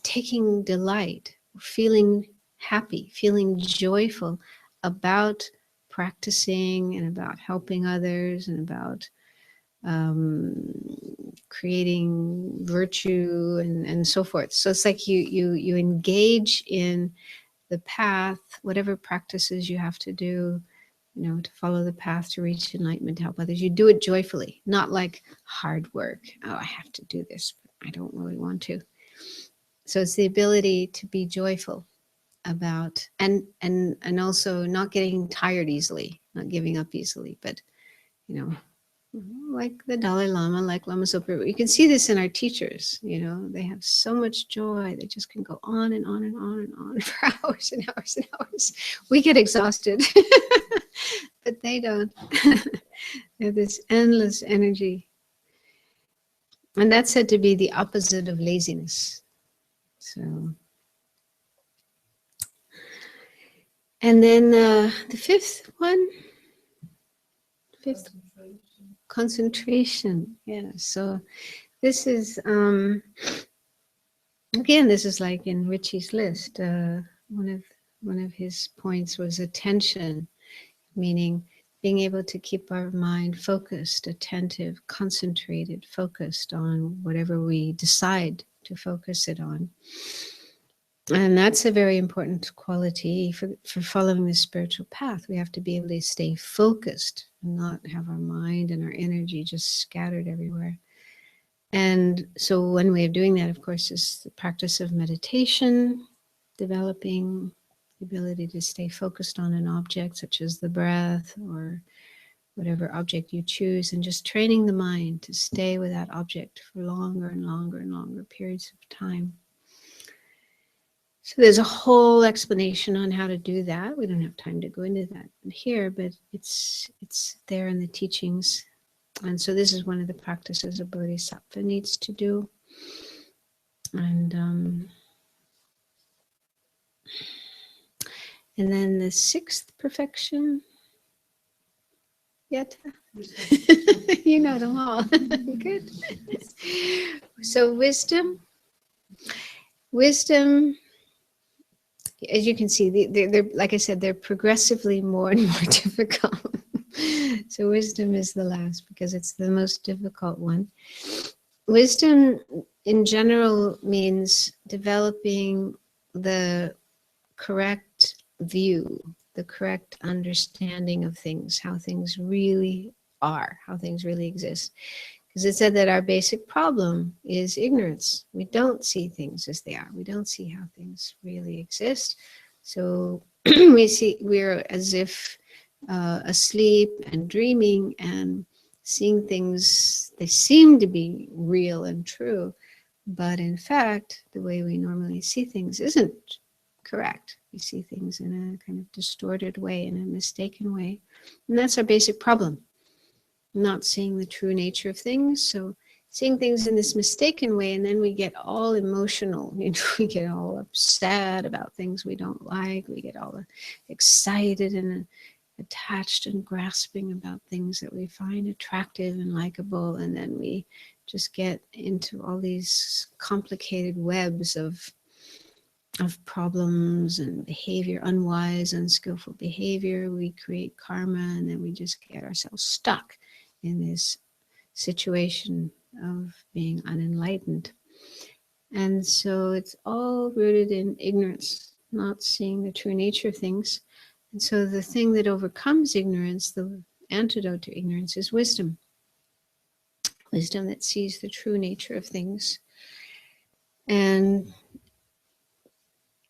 taking delight, feeling happy, feeling joyful about practicing and about helping others and about creating virtue and so forth. So it's like you engage in the path, whatever practices you have to do, to follow the path to reach enlightenment, to help others. You do it joyfully, not like hard work. Oh, I have to do this, but I don't really want to. So it's the ability to be joyful about, and also not getting tired easily, not giving up easily, but like the Dalai Lama, like Lama Zopa. You can see this in our teachers, they have so much joy. They just can go on and on and on and on for hours and hours and hours. We get exhausted, but they don't. They have this endless energy. And that's said to be the opposite of laziness. So, and then the 5th one, concentration. Yeah. So this is again, this is like in Richie's list. One of his points was attention, meaning being able to keep our mind focused, attentive, concentrated, focused on whatever we decide to focus it on. And that's a very important quality for following the spiritual path. We have to be able to stay focused and not have our mind and our energy just scattered everywhere. And so one way of doing that, of course, is the practice of meditation, developing the ability to stay focused on an object such as the breath or whatever object you choose, and just training the mind to stay with that object for longer and longer and longer periods of time. So there's a whole explanation on how to do that. We don't have time to go into that here, but it's there in the teachings. And so this is one of the practices a bodhisattva needs to do. And then the 6th perfection. Yet, you know them all. Good. So wisdom, as you can see, they're like I said, they're progressively more and more difficult. So wisdom is the last because it's the most difficult one. Wisdom in general means developing the correct view, the correct understanding of things, how things really are, how things really exist. Because it said that our basic problem is ignorance. We don't see things as they are. We don't see how things really exist. So we're as if asleep and dreaming and seeing things, they seem to be real and true. But in fact, the way we normally see things isn't correct. We see things in a kind of distorted way, in a mistaken way. And that's our basic problem. Not seeing the true nature of things. So seeing things in this mistaken way, and then we get all emotional. We get all upset about things we don't like. We get all excited and attached and grasping about things that we find attractive and likable. And then we just get into all these complicated webs of problems and behavior, unwise, unskillful behavior. We create karma, and then we just get ourselves stuck in this situation of being unenlightened. And so it's all rooted in ignorance, not seeing the true nature of things. And so the thing that overcomes ignorance, the antidote to ignorance, is wisdom. Wisdom that sees the true nature of things. And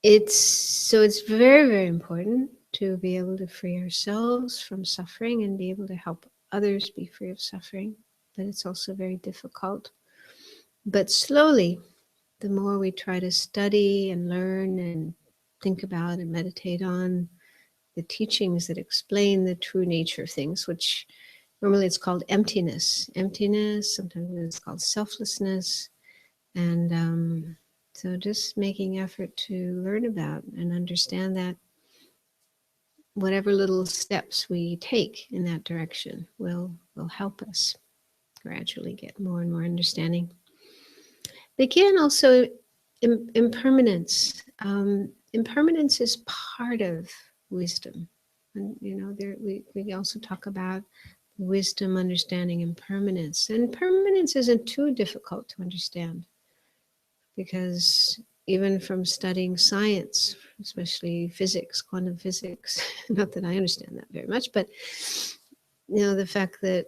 it's very, very important to be able to free ourselves from suffering and be able to help others be free of suffering. But it's also very difficult. But slowly, the more we try to study and learn and think about and meditate on the teachings that explain the true nature of things, which normally it's called emptiness. Emptiness, sometimes it's called selflessness. And so just making effort to learn about and understand that whatever little steps we take in that direction will help us gradually get more and more understanding. Again, also impermanence. Impermanence is part of wisdom. And, you know, we also talk about wisdom understanding impermanence. And impermanence isn't too difficult to understand, because even from studying science, especially physics, quantum physics, not that I understand that very much, but you know, the fact that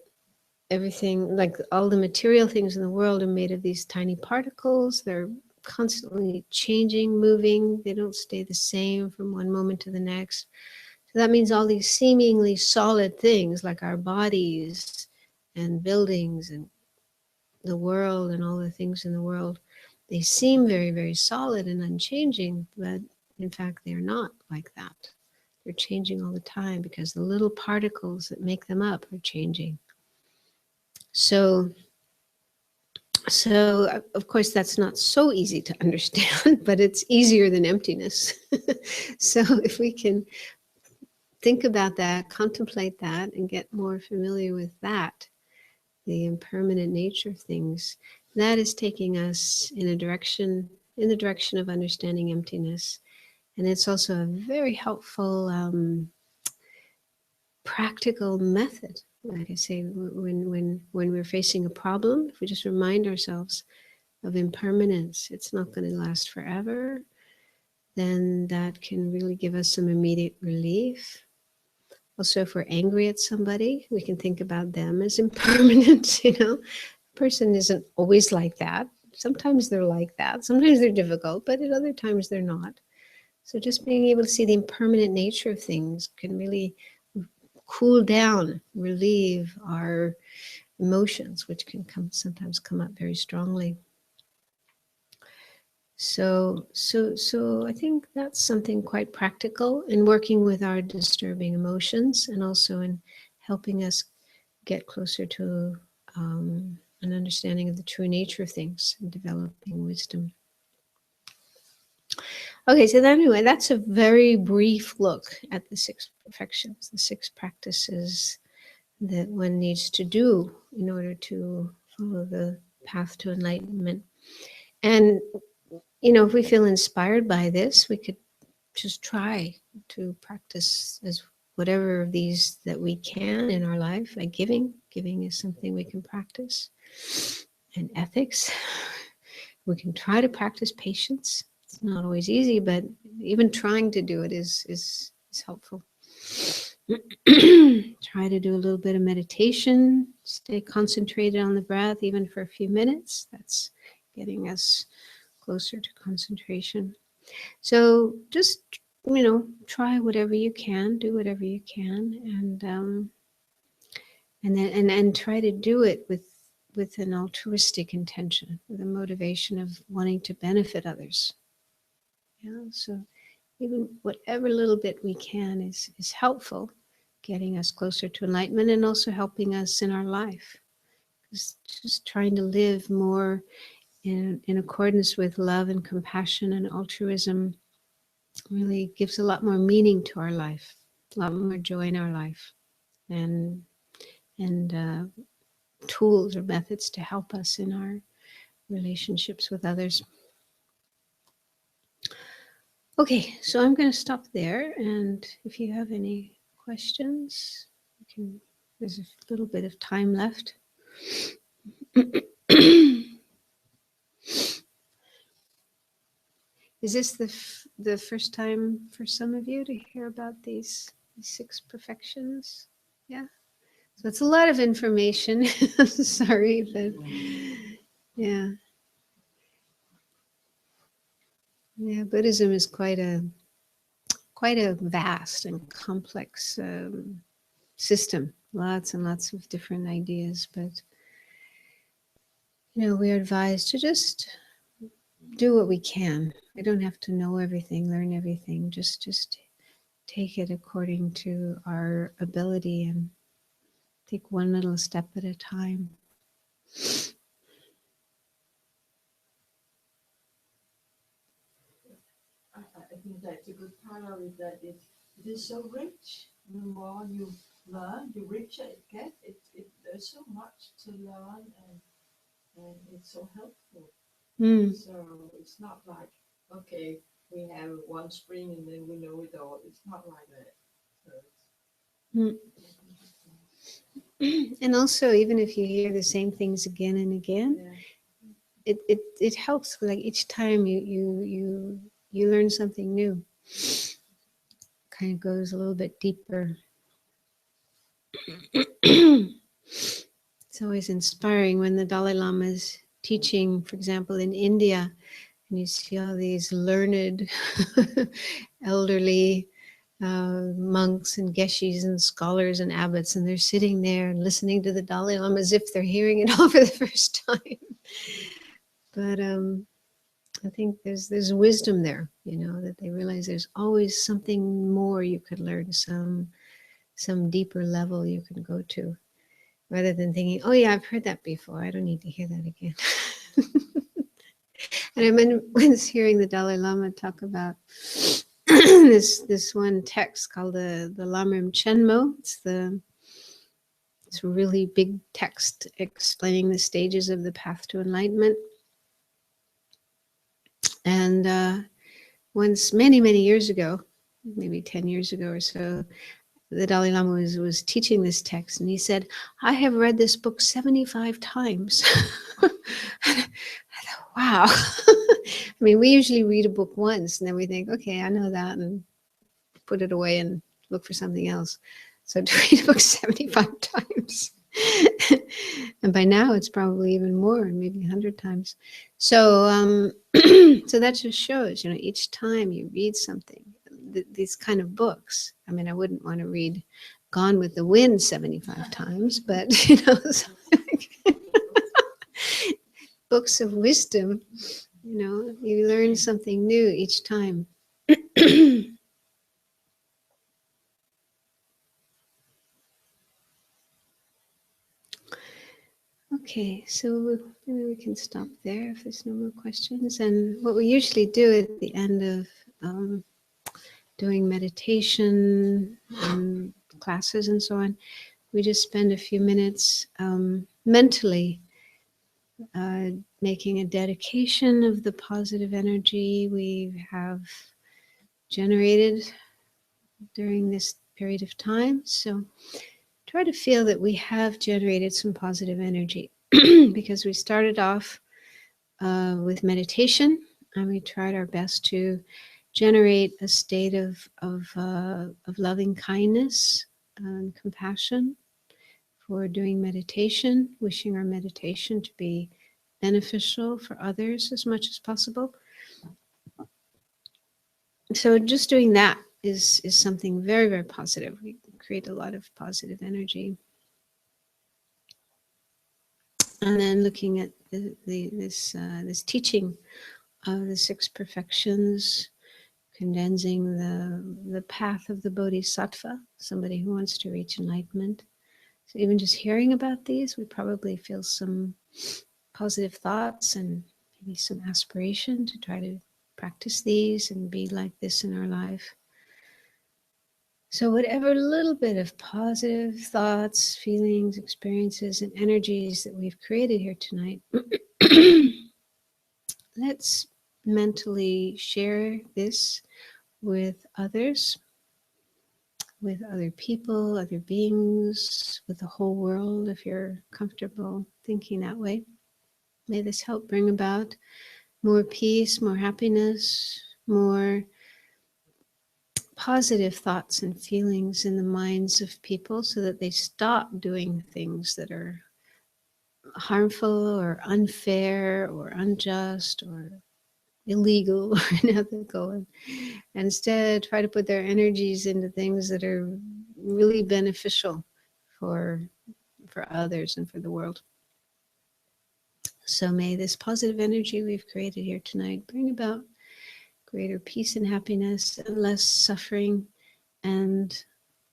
everything, like all the material things in the world, are made of these tiny particles. They're constantly changing, moving. They don't stay the same from one moment to the next. So that means all these seemingly solid things, like our bodies and buildings and the world and all the things in the world, they seem very, very solid and unchanging, but in fact, they're not like that. They're changing all the time because the little particles that make them up are changing. So of course, that's not so easy to understand, but it's easier than emptiness. So if we can think about that, contemplate that, and get more familiar with that, the impermanent nature of things, that is taking us in the direction of understanding emptiness. And it's also a very helpful practical method. Like I say, when we're facing a problem, if we just remind ourselves of impermanence, it's not going to last forever, then that can really give us some immediate relief. Also, if we're angry at somebody, we can think about them as impermanent. You know, a person isn't always like that. Sometimes they're like that. Sometimes they're difficult, but at other times they're not. So just being able to see the impermanent nature of things can really cool down, relieve our emotions, which can sometimes come up very strongly. So I think that's something quite practical in working with our disturbing emotions, and also in helping us get closer to an understanding of the true nature of things and developing wisdom. Okay, so anyway, that's a very brief look at the 6 perfections, the 6 practices that one needs to do in order to follow the path to enlightenment. And, you know, if we feel inspired by this, we could just try to practice as whatever of these that we can in our life. Like giving is something we can practice. And ethics, we can try to practice patience. It's not always easy, but even trying to do it is helpful. Try to do a little bit of meditation, stay concentrated on the breath, even for a few minutes. That's getting us closer to concentration. So just, you know, try whatever you can, do whatever you can, and try to do it with an altruistic intention, with a motivation of wanting to benefit others. Yeah, so even whatever little bit we can is helpful, getting us closer to enlightenment and also helping us in our life. Just trying to live more in accordance with love and compassion and altruism really gives a lot more meaning to our life, a lot more joy in our life, and tools or methods to help us in our relationships with others. Okay, so I'm going to stop there, and if you have any questions, there's a little bit of time left. Is this the first time for some of you to hear about these 6 perfections? Yeah. So it's a lot of information. Sorry, but yeah. Yeah, Buddhism is quite a vast and complex system. Lots and lots of different ideas, but you know, we are advised to just do what we can. We don't have to know everything, learn everything. Just take it according to our ability and take one little step at a time. I think that's a good part of it, that it is so rich. The more you learn, the richer it gets. There's so much to learn, and it's so helpful. So it's not like, okay, we have one spring and then we know it all. It's not like that. So And also, even if you hear the same things again and again, it helps. Like each time you learn something new, kind of goes a little bit deeper. It's always inspiring when the Dalai Lama is teaching, for example, in India, and you see all these learned, elderly monks and geshis and scholars and abbots, and they're sitting there and listening to the Dalai Lama as if they're hearing it all for the first time. But I think there's wisdom there, that they realize there's always something more you could learn, some deeper level you can go to, rather than thinking, oh yeah, I've heard that before, I don't need to hear that again. And I remember once hearing the Dalai Lama talk about this one text called the Lamrim Chenmo. It's a really big text explaining the stages of the path to enlightenment. And once, many years ago, maybe 10 years ago or so, the Dalai Lama was teaching this text, and he said, I have read this book 75 times. I thought, wow. I mean, we usually read a book once, and then we think, okay, I know that, and put it away and look for something else. So to read a book 75 times. And by now it's probably even more, maybe 100 times. So so that just shows, each time you read something, these kind of books. I mean, I wouldn't want to read Gone with the Wind 75 times, but books of wisdom, you learn something new each time. Okay, so maybe we can stop there if there's no more questions. And what we usually do at the end of doing meditation and classes and so on, we just spend a few minutes mentally making a dedication of the positive energy we have generated during this period of time. So try to feel that we have generated some positive energy because we started off with meditation, and we tried our best to generate a state of loving kindness and compassion for doing meditation, wishing our meditation to be beneficial for others as much as possible. So just doing that is something very, very positive. We create a lot of positive energy. And then looking at this teaching of the 6 perfections, condensing the path of the bodhisattva, somebody who wants to reach enlightenment. So even just hearing about these, we probably feel some positive thoughts and maybe some aspiration to try to practice these and be like this in our life. So whatever little bit of positive thoughts, feelings, experiences, and energies that we've created here tonight, let's mentally share this with others, with other people, other beings, with the whole world, if you're comfortable thinking that way. May this help bring about more peace, more happiness, more positive thoughts and feelings in the minds of people, so that they stop doing things that are harmful or unfair or unjust or illegal or unethical, and instead try to put their energies into things that are really beneficial for others and for the world. So may this positive energy we've created here tonight bring about greater peace and happiness and less suffering and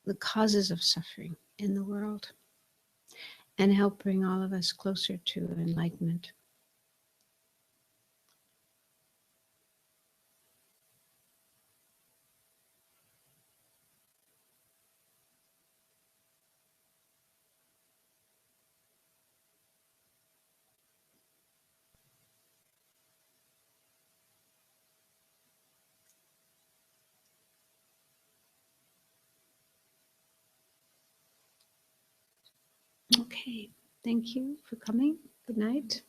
the causes of suffering in the world, and help bring all of us closer to enlightenment. Okay, thank you for coming. Good night.